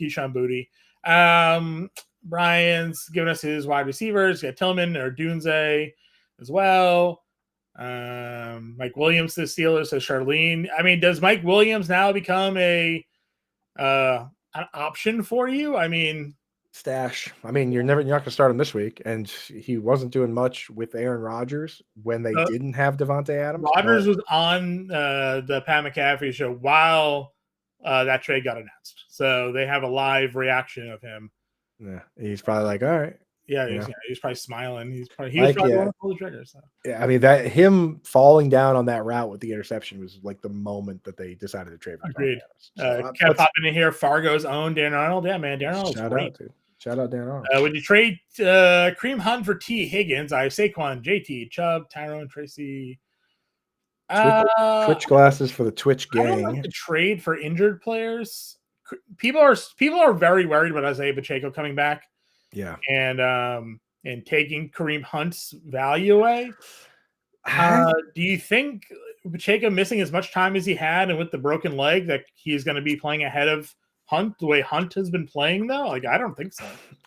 Keyshawn Booty. Brian's giving us his wide receivers. You got Tillman or Dunze as well. Mike Williams to the Steelers, says Charlene. I mean, does Mike Williams now become an option for you? I mean, stash. I mean, you're not going to start him this week, and he wasn't doing much with Aaron Rodgers when they didn't have Devontae Adams. Rodgers was on the Pat McAfee show while that trade got announced, so they have a live reaction of him. Yeah, he's probably like, all right. Yeah, he's probably smiling. He was probably want to pull the trigger. So. Yeah, I mean that him falling down on that route with the interception was like the moment that they decided to trade. Agreed. Kept popping in here. Fargo's own Dan Arnold. Yeah, man, Dan Arnold's great. Out, dude. Shout out Dan Arnold. Would you trade Kareem Hunt for T. Higgins? I have Saquon, JT, Chubb, Tyrone, Tracy. Twitch glasses for the Twitch gang. I don't like to trade for injured players. People are very worried about Isaiah Pacheco coming back. Yeah, and taking Kareem Hunt's value away. Do you think Pacheco missing as much time as he had and with the broken leg that he's going to be playing ahead of Hunt the way Hunt has been playing though? Like, I don't think so.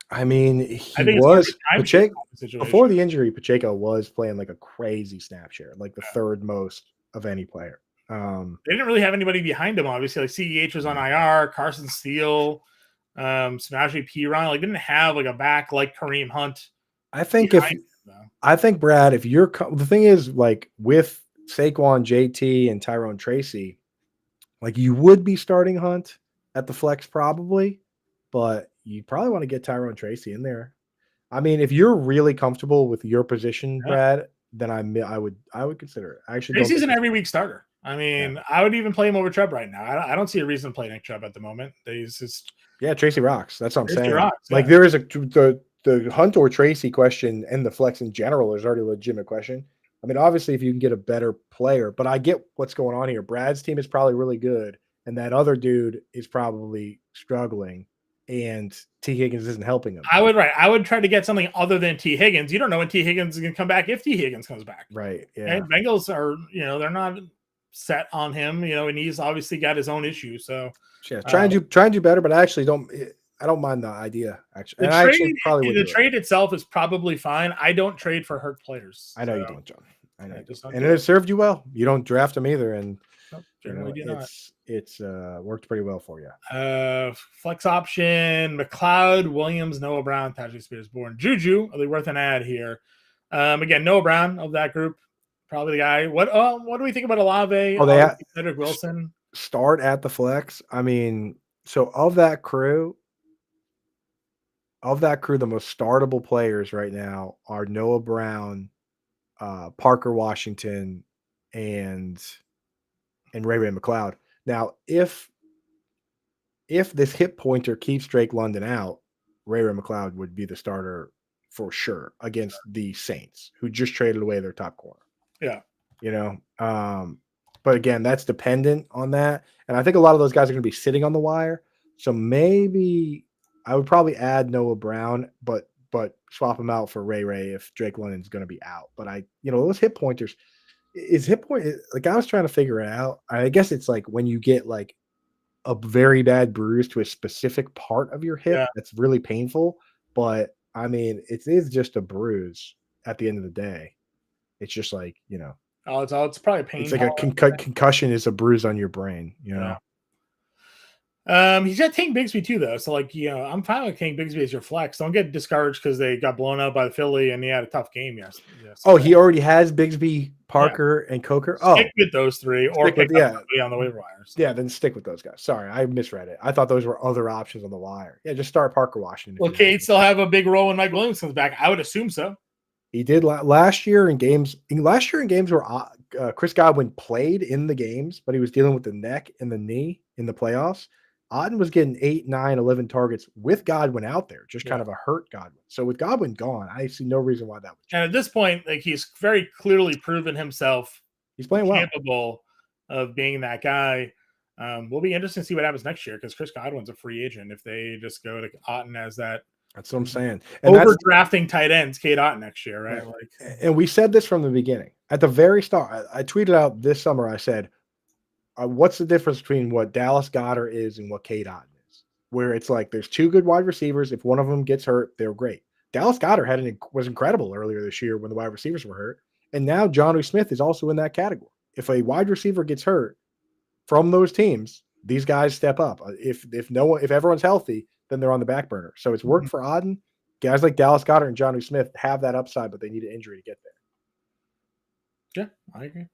I mean, he was Pacheco before the injury. Pacheco was playing like a crazy snap share, like the third most of any player. They didn't really have anybody behind him. Obviously, like CEH was on IR, Carson Steele, Samaje Perine. Like, didn't have like a back like Kareem Hunt. I think Brad, if you're the thing is like with Saquon, JT, and Tyrone Tracy, like you would be starting Hunt at the flex probably, but you probably want to get Tyrone Tracy in there. I mean, if you're really comfortable with your position, Brad, then I would consider it. Actually, Tracy's an every week starter. I mean, I would even play him over Chubb right now. I don't see a reason to play Nick Chubb at the moment. He's just Tracy rocks. That's what I'm saying. Rocks, like there is the Hunt or Tracy question and the flex in general is already a legitimate question. I mean, obviously, if you can get a better player, but I get what's going on here. Brad's team is probably really good, and that other dude is probably struggling, and T. Higgins isn't helping him. I would try to get something other than T. Higgins. You don't know when T. Higgins is going to come back if T. Higgins comes back. Right. Yeah. And Bengals are, they're not set on him, and he's obviously got his own issues. So yeah, try and do better, but I actually don't mind the idea. Actually, the trade itself is probably fine. I don't trade for hurt players. I know you don't, John. I know, and it served you well. You don't draft them either, and it's worked pretty well for you. Flex option: McLeod, Williams, Noah Brown, Tajay Spears, Bourne, Juju. Are they worth an ad here? Again, Noah Brown of that group probably the guy. What do we think about Olave? Oh, they Cedric Wilson. Start at the flex. I mean, so of that crew, the most startable players right now are Noah Brown, Parker Washington, and Ray McLeod. Now, if this hip pointer keeps Drake London out, Ray McLeod would be the starter for sure against the Saints, who just traded away their top corner. Yeah. You know, but again, that's dependent on that. And I think a lot of those guys are going to be sitting on the wire. So maybe I would probably add Noah Brown, but swap him out for Ray if Drake London's going to be out. But those hip pointers, like I was trying to figure it out. I guess it's like when you get like a very bad bruise to a specific part of your hip that's really painful. But I mean, it is just a bruise at the end of the day. It's just like, it's probably pain. It's like a concussion is a bruise on your brain, Yeah. He's got King Bigsby too, though. So, I'm fine with King Bigsby as your flex. Don't get discouraged because they got blown out by the Philly and he had a tough game yesterday. Oh, he already has Bigsby, Parker, and Coker. Stick with those three, or pick up somebody on the waiver wires. Yeah, then stick with those guys. Sorry, I misread it. I thought those were other options on the wire. Yeah, just start Parker Washington. Will Cade still have a big role when Mike Williams comes back? I would assume so. He did last year in games. Last year in games where Chris Godwin played in the games, but he was dealing with the neck and the knee in the playoffs. Auden was getting 8, 9, 11 targets with Godwin out there, just kind of a hurt Godwin. So with Godwin gone, I see no reason why that would change. And at this point, he's very clearly proven himself. He's playing capable of being that guy. Will be interesting to see what happens next year because Chris Godwin's a free agent. If they just go to Auden as that. That's what I'm saying. And overdrafting tight ends, Cade Otton next year, right? And we said this from the beginning. At the very start, I tweeted out this summer, I said, what's the difference between what Dallas Goedert is and what Cade Otton is? Where it's like there's two good wide receivers. If one of them gets hurt, they're great. Dallas Goedert was incredible earlier this year when the wide receivers were hurt. And now Jonnu Smith is also in that category. If a wide receiver gets hurt from those teams, these guys step up. If everyone's healthy, then they're on the back burner. So it's worked for Auden. Guys like Dallas Goedert and Jonnu Smith have that upside, but they need an injury to get there. Yeah, I agree.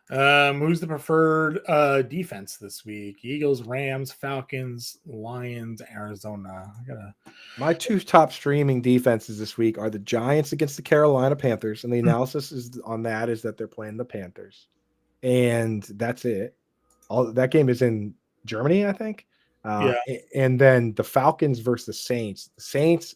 Who's the preferred defense this week? Eagles, Rams, Falcons, Lions, Arizona. My two top streaming defenses this week are the Giants against the Carolina Panthers, and the analysis on that is that they're playing the Panthers, and that's it. That game is in Germany, I think. And then the Falcons versus the Saints. The Saints,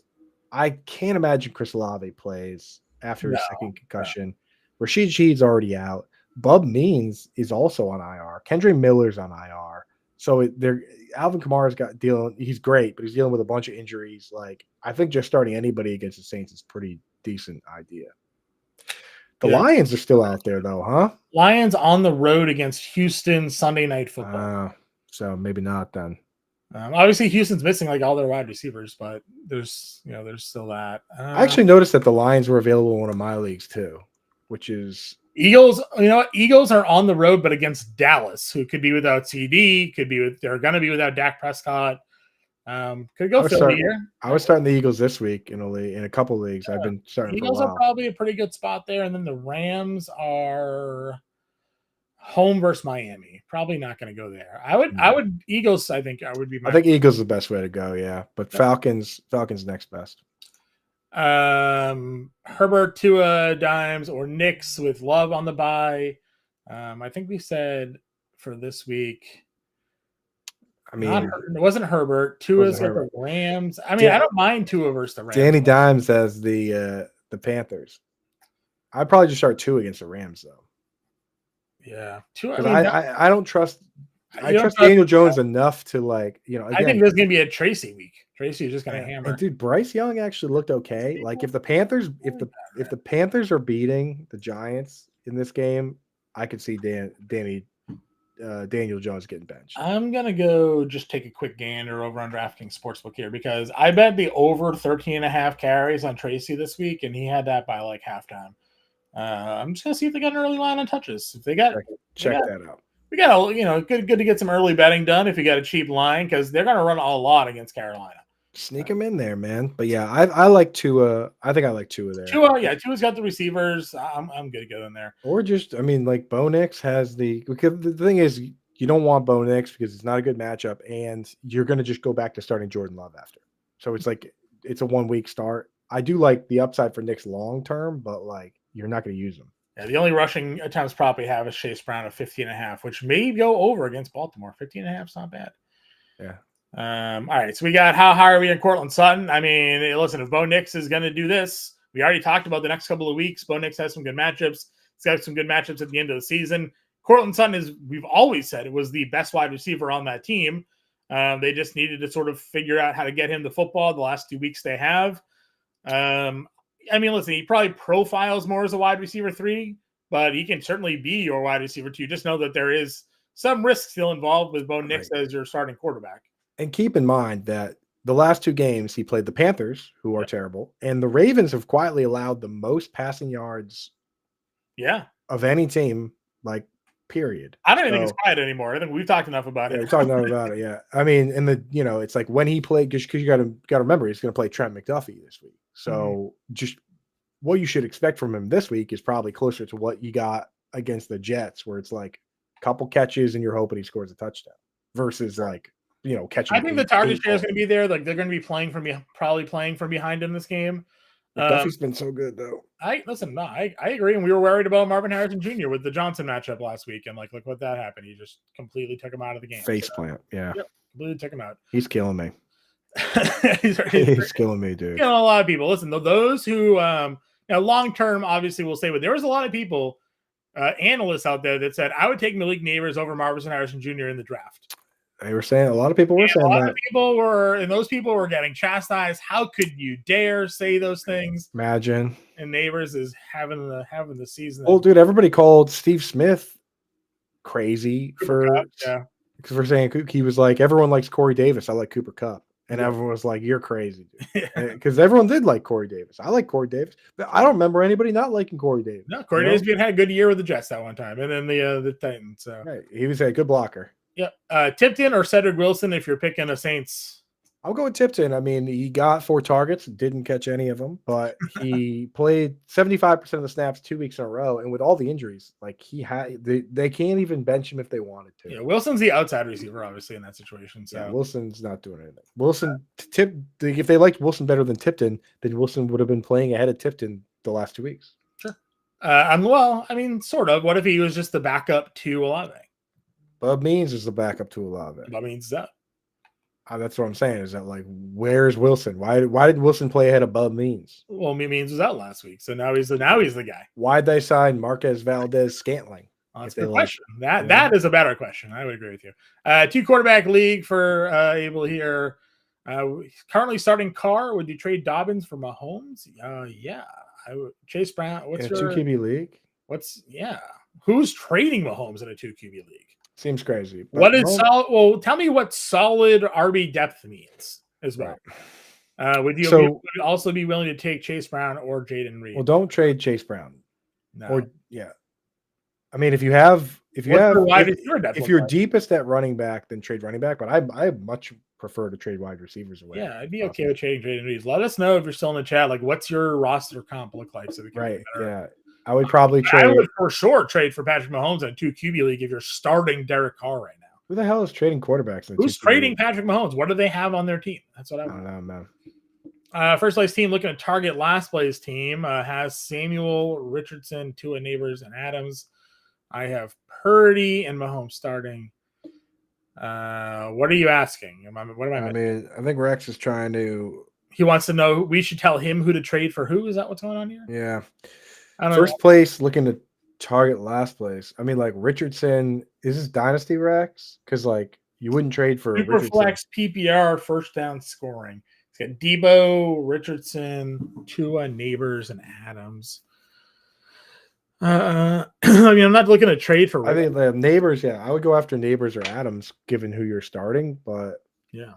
I can't imagine Chris Olave plays after his second concussion. Rashid Shaheed's already out. Bub Means is also on IR. Kendre Miller's on IR. So Alvin Kamara's he's great, but he's dealing with a bunch of injuries. I think just starting anybody against the Saints is a pretty decent idea. The Lions are still out there though, huh? Lions on the road against Houston Sunday Night Football. So maybe not then. Obviously, Houston's missing all their wide receivers, but there's still that. I actually noticed that the Lions were available in one of my leagues too, which is Eagles. Eagles are on the road, but against Dallas, who could be without CD, they're going to be without Dak Prescott. Could go Philly here. I was starting the Eagles this week in a couple leagues. I've been starting. Eagles are probably a pretty good spot there, and then the Rams are home versus Miami. Probably not going to go there. I would Eagles. I think Eagles is the best way to go. Yeah, but Falcons next best. Herbert, Tua, Dimes, or Knicks with Love on the bye. I think we said for this week. I mean, it wasn't Herbert. Tua's like the Rams. I mean, I don't mind Tua versus the Rams. Danny Dimes has the Panthers. I'd probably just start Tua against the Rams though. Yeah, Tua. I don't trust. I trust Daniel Jones enough to again, I think there's going to be a Tracy week. Tracy is just going to hammer. And dude, Bryce Young actually looked okay. If the Panthers are beating the Giants in this game, I could see Daniel Jones getting benched. I'm going to go just take a quick gander over on DraftKings Sportsbook here because I bet the over 13.5 carries on Tracy this week, and he had that by halftime. I'm just going to see if they got an early line on touches. If they got check that out. We got good to get some early betting done if you got a cheap line because they're going to run a lot against Carolina. Sneak him in there, man. But yeah, I like Tua. I think I like Tua there. Tua's got the receivers. I'm good to go in there. Or just, I mean, like Bo Nix has because the thing is, you don't want Bo Nix because it's not a good matchup, and you're going to just go back to starting Jordan Love after. So it's like it's a 1 week start. I do like the upside for Nix long term, but like you're not going to use him. Yeah, the only rushing attempts probably have is Chase Brown of 50.5, which may go over against Baltimore. 50.5 is not bad. Yeah. All right, so we got how high are we in Cortland Sutton? I mean, listen, if Bo Nix is going to do this, we already talked about the next couple of weeks. Bo Nix has some good matchups. He's got some good matchups at the end of the season. Cortland Sutton is, we've always said, it was the best wide receiver on that team. They just needed to sort of figure out how to get him the football the last 2 weeks they have. I mean, listen, he probably profiles more as a wide receiver 3, but he can certainly be your wide receiver 2. Just know that there is some risk still involved with Bo Nix as your starting quarterback. And keep in mind that the last 2 games he played the Panthers, who are terrible, and the Ravens have quietly allowed the most passing yards of any team, like, period. I don't even think it's quiet anymore. I think we've talked enough about it. We've talked enough about it, yeah. I mean, and it's like when he played, because you got to remember, he's going to play Trent McDuffie this week. So just what you should expect from him this week is probably closer to what you got against the Jets, where it's like a couple catches and you're hoping he scores a touchdown versus like, catching. I think the target share is going to be there. Like they're going to be probably playing from behind in this game. McDuffie's been so good though. I agree, and we were worried about Marvin Harrison Jr. with the Johnson matchup last week, and look what that happened. He just completely took him out of the game. Faceplant, yeah. Yep, completely took him out. He's killing me. he's killing me, dude. A lot of people. Listen, those who long term, obviously, will say, but there was a lot of people, analysts out there that said I would take Malik Neighbors over Marvin Harrison Jr. in the draft. They were saying a lot of people were saying that. Those people were getting chastised. How could you dare say those things? Imagine. And Neighbors is having the season. Well, dude, everybody called Steve Smith crazy for saying he was like, everyone likes Corey Davis. I like Cooper Kupp. And everyone was like, you're crazy, dude. Because everyone did like Corey Davis. I like Corey Davis. I don't remember anybody not liking Corey Davis. No, Corey Davis had a good year with the Jets that one time. And then the Titans. So. Right. He was a good blocker. Yeah. Tipton or Cedric Wilson if you're picking a Saints? I'll go with Tipton. I mean, he got 4 targets, didn't catch any of them, but he played 75% of the snaps 2 weeks in a row. And with all the injuries, like they can't even bench him if they wanted to. Yeah, Wilson's the outside receiver, obviously, in that situation. So Wilson's not doing anything. Wilson, if they liked Wilson better than Tipton, then Wilson would have been playing ahead of Tipton the last 2 weeks. Sure. Sort of. What if he was just the backup to Olave? Bub Means is the backup to Olave. Bub Means is that. That's what I'm saying. Is that like, where's Wilson? Why did Wilson play ahead of Bub Means? Well, Means was out last week, so now he's the guy. Why'd they sign Marquez Valdez-Scantling? That's a good question. That is a better question. I would agree with you. 2 quarterback league for Abel here. Currently starting Carr. Would you trade Dobbins for Mahomes? Yeah. I would. Chase Brown. What's your 2 QB league? Who's trading Mahomes in a 2 QB league? Seems crazy. What is solid? Well, tell me what solid RB depth means as well. Right. Would you also be willing to take Chase Brown or Jaden Reed? Well, don't trade Chase Brown. No. I mean, if you're deepest at running back, then trade running back. But I much prefer to trade wide receivers away. Yeah, I'd be okay with trading Jaden Reed. Let us know if you're still in the chat. Like, what's your roster comp look like? So we can yeah. I would probably trade. I would for sure trade for Patrick Mahomes in a 2 QB league if you're starting Derek Carr right now. Who the hell is trading quarterbacks? Who's trading Patrick Mahomes? What do they have on their team? That's what I want. I don't know, man. First place team looking at target last place team has Samuel, Richardson, Tua, Neighbors, and Adams. I have Purdy and Mahomes starting. What are you asking? I mean, I think Rex is trying to. He wants to know. We should tell him who to trade for who. Is that what's going on here? Yeah. First place looking to target last place. I mean, like Richardson, is this Dynasty Rex? Because like you wouldn't trade for Richardson. Flex PPR first down scoring. It's got Debo, Richardson, Tua, Neighbors, and Adams. I mean, I'm not looking to trade for. I think the Neighbors. Yeah, I would go after Neighbors or Adams, given who you're starting. But yeah,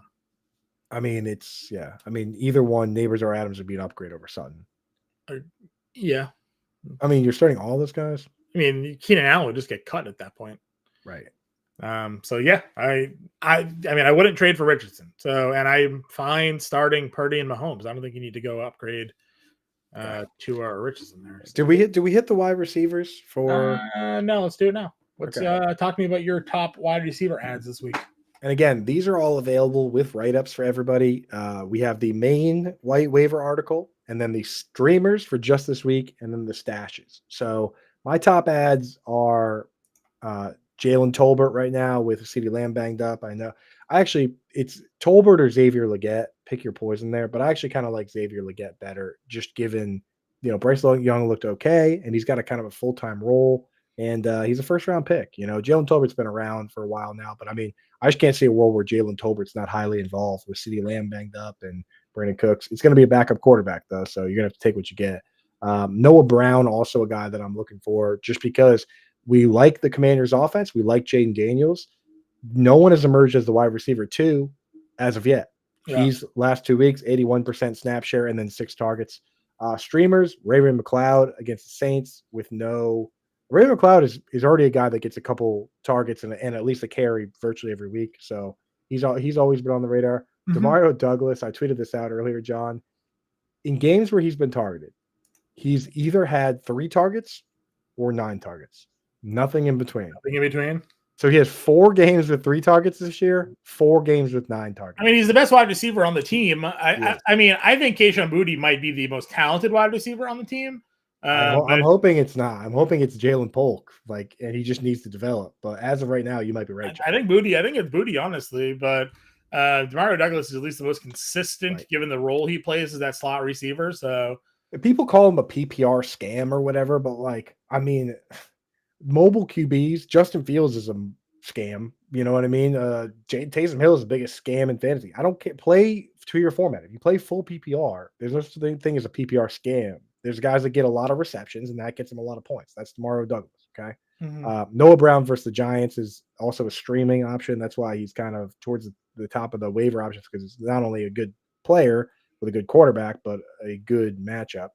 I mean, I mean, either one, Neighbors or Adams, would be an upgrade over Sutton. Yeah. I mean, you're starting all those guys. I mean, Keenan Allen would just get cut at that point. Right. So yeah, I mean, I wouldn't trade for Richardson. So, and I'm fine starting Purdy and Mahomes. I don't think you need to go upgrade to our Richardson there. So. Did we hit the wide receivers for? No, let's do it now. Let's Okay. talk to me about your top wide receiver ads this week. And again, these are all available with write-ups for everybody. We have the main white waiver article, and then the streamers for just this week, and then the stashes. So my top ads are Jalen Tolbert right now with CeeDee Lamb banged up. I know. It's Tolbert or Xavier Legette. Pick your poison there, but I actually kind of like Xavier Legette better, just given Bryce Young looked okay, and he's got a kind of a full-time role, and he's a first-round pick. Jalen Tolbert's been around for a while now, but I mean, I just can't see a world where Jalen Tolbert's not highly involved with CeeDee Lamb banged up and Brandon Cooks. It's going to be a backup quarterback, though, so you're going to have to take what you get. Noah Brown, also a guy that I'm looking for, just because we like the Commanders' offense. We like Jaden Daniels. No one has emerged as the wide receiver 2 as of yet. Yeah. He's last 2 weeks, 81% snap share and then 6 targets. Streamers, Raven McLeod against the Saints with no – Raven McLeod is already a guy that gets a couple targets and at least a carry virtually every week. So he's always been on the radar. Mm-hmm. Demario Douglas, I tweeted this out earlier, John. In games where he's been targeted, he's either had 3 targets or 9 targets. Nothing in between. Nothing in between. So he has 4 games with 3 targets this year, 4 games with 9 targets. I mean, he's the best wide receiver on the team. I mean, I think Kayshon Boutte might be the most talented wide receiver on the team. I'm hoping it's not. I'm hoping it's Jalen Polk, and he just needs to develop. But as of right now, you might be right, John. I think it's Boutte, honestly. But Demario Douglas is at least the most consistent, given the role he plays as that slot receiver. So people call him a PPR scam or whatever, but I mean, mobile QBs, Justin Fields is a scam. You know what I mean? Taysom Hill is the biggest scam in fantasy. I don't play 2-year format. If you play full PPR, there's no such thing as a PPR scam. There's guys that get a lot of receptions, and that gets them a lot of points. That's Demario Douglas. Okay. Mm-hmm. Noah Brown versus the Giants is also a streaming option. That's why he's kind of towards the top of the waiver options, because it's not only a good player with a good quarterback, but a good matchup.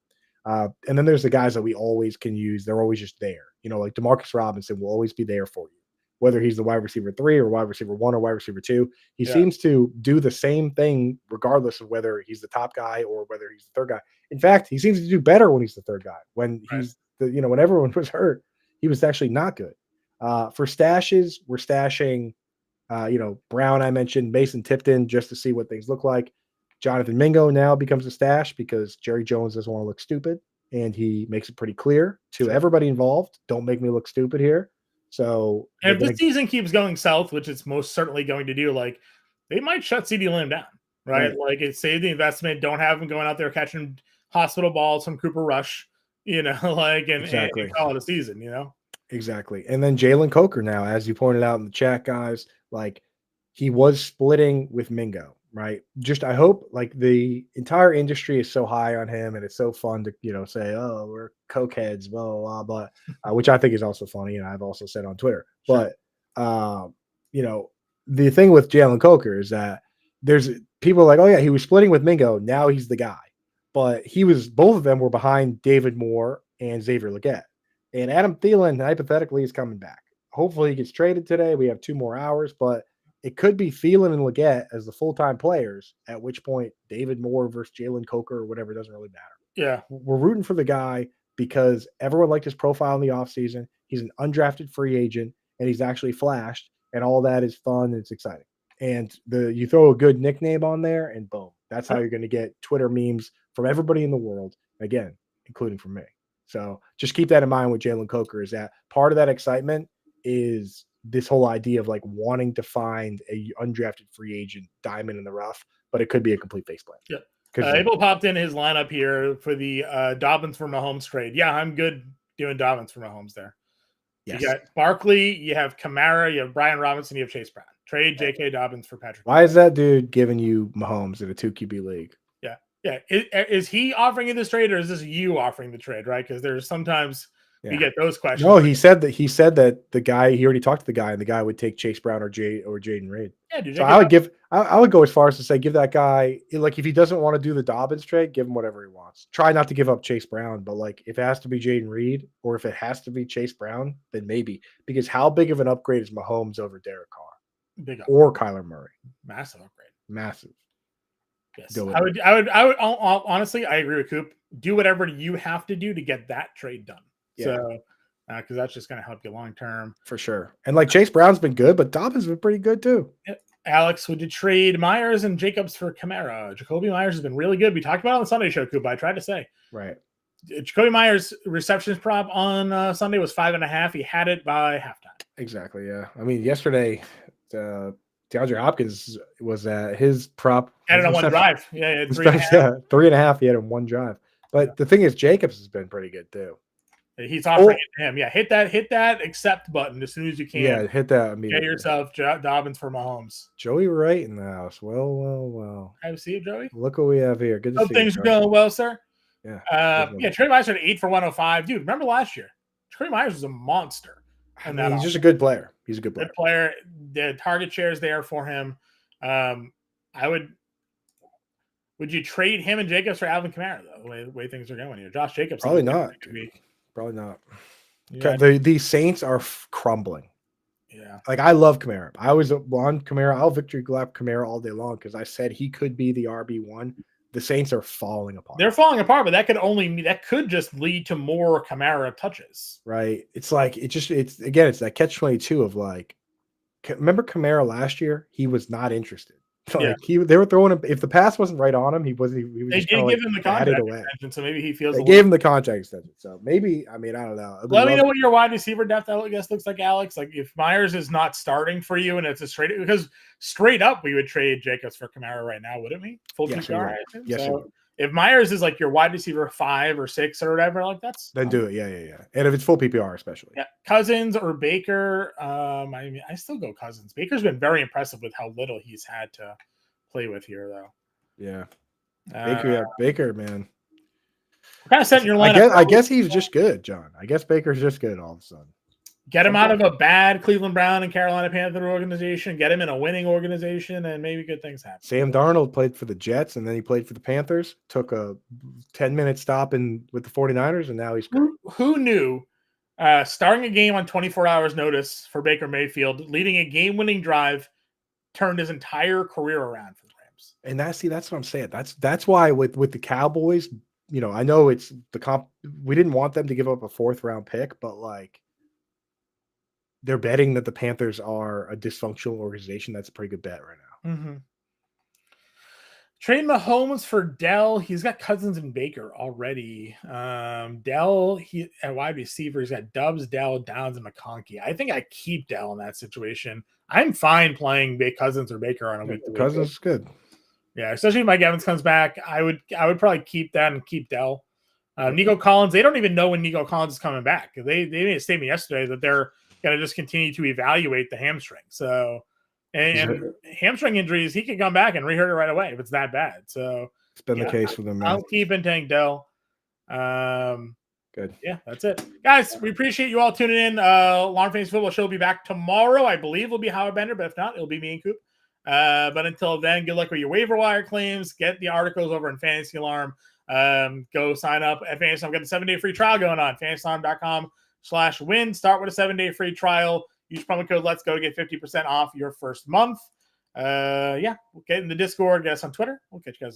And then there's the guys that we always can use. They're always just there. Like Demarcus Robinson will always be there for you, whether he's the wide receiver 3 or wide receiver 1 or wide receiver 2. He seems to do the same thing regardless of whether he's the top guy or whether he's the third guy. In fact, he seems to do better when he's the third guy. When he's when everyone was hurt, he was actually not good. For stashes, we're stashing, Brown, I mentioned, Mason Tipton, just to see what things look like. Jonathan Mingo now becomes a stash because Jerry Jones doesn't want to look stupid, and he makes it pretty clear to everybody involved, don't make me look stupid here. So if the season keeps going south, which it's most certainly going to do, they might shut CeeDee Lamb down, right? It save the investment. Don't have him going out there catching hospital balls from Cooper Rush, and call it a season, Exactly. And then Jalen Coker now, as you pointed out in the chat, guys, he was splitting with Mingo, right? Just I hope the entire industry is so high on him, and it's so fun to say, oh, we're cokeheads, blah blah blah, but which I think is also funny, and I've also said on Twitter. Sure. But the thing with Jalen Coker is that there's people like, oh yeah, he was splitting with Mingo, now he's the guy, but both of them were behind David Moore and Xavier Legette, and Adam Thielen hypothetically is coming back. Hopefully he gets traded today. We have 2 more hours, but it could be Thielen and Legette as the full-time players, at which point David Moore versus Jalen Coker or whatever doesn't really matter. Yeah. We're rooting for the guy because everyone liked his profile in the offseason. He's an undrafted free agent, and he's actually flashed, and all that is fun and it's exciting. And you throw a good nickname on there, and boom, that's how you're going to get Twitter memes from everybody in the world, again, including from me. So just keep that in mind with Jalen Coker, is that part of that excitement is this whole idea of wanting to find a undrafted free agent diamond in the rough, but it could be a complete faceplant. Yeah. Abel popped in his lineup here for the Dobbins for Mahomes trade. Yeah, I'm good doing Dobbins for Mahomes there. Yes. You got Barkley, you have Kamara, you have Brian Robinson, you have Chase Brown. Trade J.K. Dobbins for Patrick. Why is that dude giving you Mahomes in a 2 QB league? Yeah. Is he offering you this trade, or is this you offering the trade, right? Because there's sometimes We get those questions. No, he said that the guy, he already talked to the guy, and the guy would take Chase Brown or Jaden Reed. Yeah, dude. So I would go as far as to say, give that guy, like, if he doesn't want to do the Dobbins trade, give him whatever he wants. Try not to give up Chase Brown, but like, if it has to be Jaden Reed or if it has to be Chase Brown, then maybe, because how big of an upgrade is Mahomes over Derek Carr Big or Kyler Murray? Massive upgrade. Massive. Yes, I would honestly, I agree with Coop. Do whatever you have to do to get that trade done. Yeah. So, because that's just going to help you long term for sure. And like, Chase Brown's been good, but Dobbins has been pretty good too. Alex, would you trade Myers and Jacobs for Kamara? Jacoby Myers has been really good. We talked about it on the Sunday show, Coop. I tried to say. Right. Jacoby Myers' receptions prop on Sunday was 5.5. He had it by halftime. Exactly. Yeah. I mean, yesterday, DeAndre Hopkins was his prop. Had it on one drive. Yeah, 3.5. 3.5. He had in one drive. But the thing is, Jacobs has been pretty good too. He's offering it to him. Yeah, hit that accept button as soon as you can. Yeah, hit that immediately. Get yourself Dobbins for Mahomes. Joey Wright in the house. Well. I see it, Joey. Look what we have here. Good to see you. Things are going well, sir. Yeah. Trey Myers had 8 for 105. Dude, remember last year? Trey Myers was a monster. He's just a good player. He's a good player. Good player. The target share is there for him. Would you trade him and Jacobs for Alvin Kamara, though, the way things are going here? Josh Jacobs. Probably not. Probably not. The Saints are crumbling. Yeah. Like, I love Kamara. I was on Kamara. I'll victory lap Kamara all day long because I said he could be the RB1. The Saints are falling apart. They're falling apart, but that could just lead to more Kamara touches. Right. It's like, it's that catch-22 of like, remember Kamara last year? He was not interested. Like, they were throwing him. If the pass wasn't right on him, he wasn't. He was. They just did give him the contract extension, so maybe he feels. They gave him the contract extension, so maybe. I mean, I don't know. Let me know what your wide receiver depth, I guess, looks like, Alex. Like, if Myers is not starting for you, and it's a straight up, we would trade Jacobs for Kamara right now, wouldn't we? Full PPR. Yes. So if Myers is like your wide receiver 5 or 6 or whatever, like then do it. Yeah. And if it's full PPR, especially. Yeah, Cousins or Baker. I mean, I still go Cousins. Baker's been very impressive with how little he's had to play with here, though. Yeah, Baker, man. Kind of setting your lineup. I guess he's just good, John. I guess Baker's just good all of a sudden. Get him out of a bad Cleveland Brown and Carolina Panther organization. Get him in a winning organization, and maybe good things happen. Sam Darnold played for the Jets, and then he played for the Panthers. Took a 10-minute stop with the 49ers, and now he's good. Who knew? Starting a game on 24 hours notice for Baker Mayfield, leading a game-winning drive, turned his entire career around for the Rams. And that's what I'm saying. That's why with the Cowboys, I know it's the comp. We didn't want them to give up a 4th-round pick, but like, they're betting that the Panthers are a dysfunctional organization. That's a pretty good bet right now. Mm-hmm. Trade Mahomes for Dell. He's got Cousins and Baker already. Dell, at wide receiver, he's got Dubs, Dell, Downs, and McConkey. I think I keep Dell in that situation. I'm fine playing Cousins or Baker on a week-to-week. Cousins is good. Yeah, especially if Mike Evans comes back. I would probably keep that and keep Dell. Nico Collins, they don't even know when Nico Collins is coming back. They made a statement yesterday that they're going to just continue to evaluate the hamstring. So, and hamstring injuries, he can come back and rehurt it right away if it's that bad. So it's been the case for them. I'll keep and tank Dell. Good. Yeah, that's it. Guys, we appreciate you all tuning in. Long Fantasy Football Show will be back tomorrow. I believe it'll be Howard Bender, but if not, it'll be me and Coop. But until then, good luck with your waiver wire claims. Get the articles over in Fantasy Alarm. Go sign up at Fantasy Alarm. Got a 7-day free trial going on. FantasyAlarm.com/win. Start with a 7-day free trial. Use promo code Let's Go to get 50% off your first month. We'll get in the Discord. Get us on Twitter. We'll catch you guys.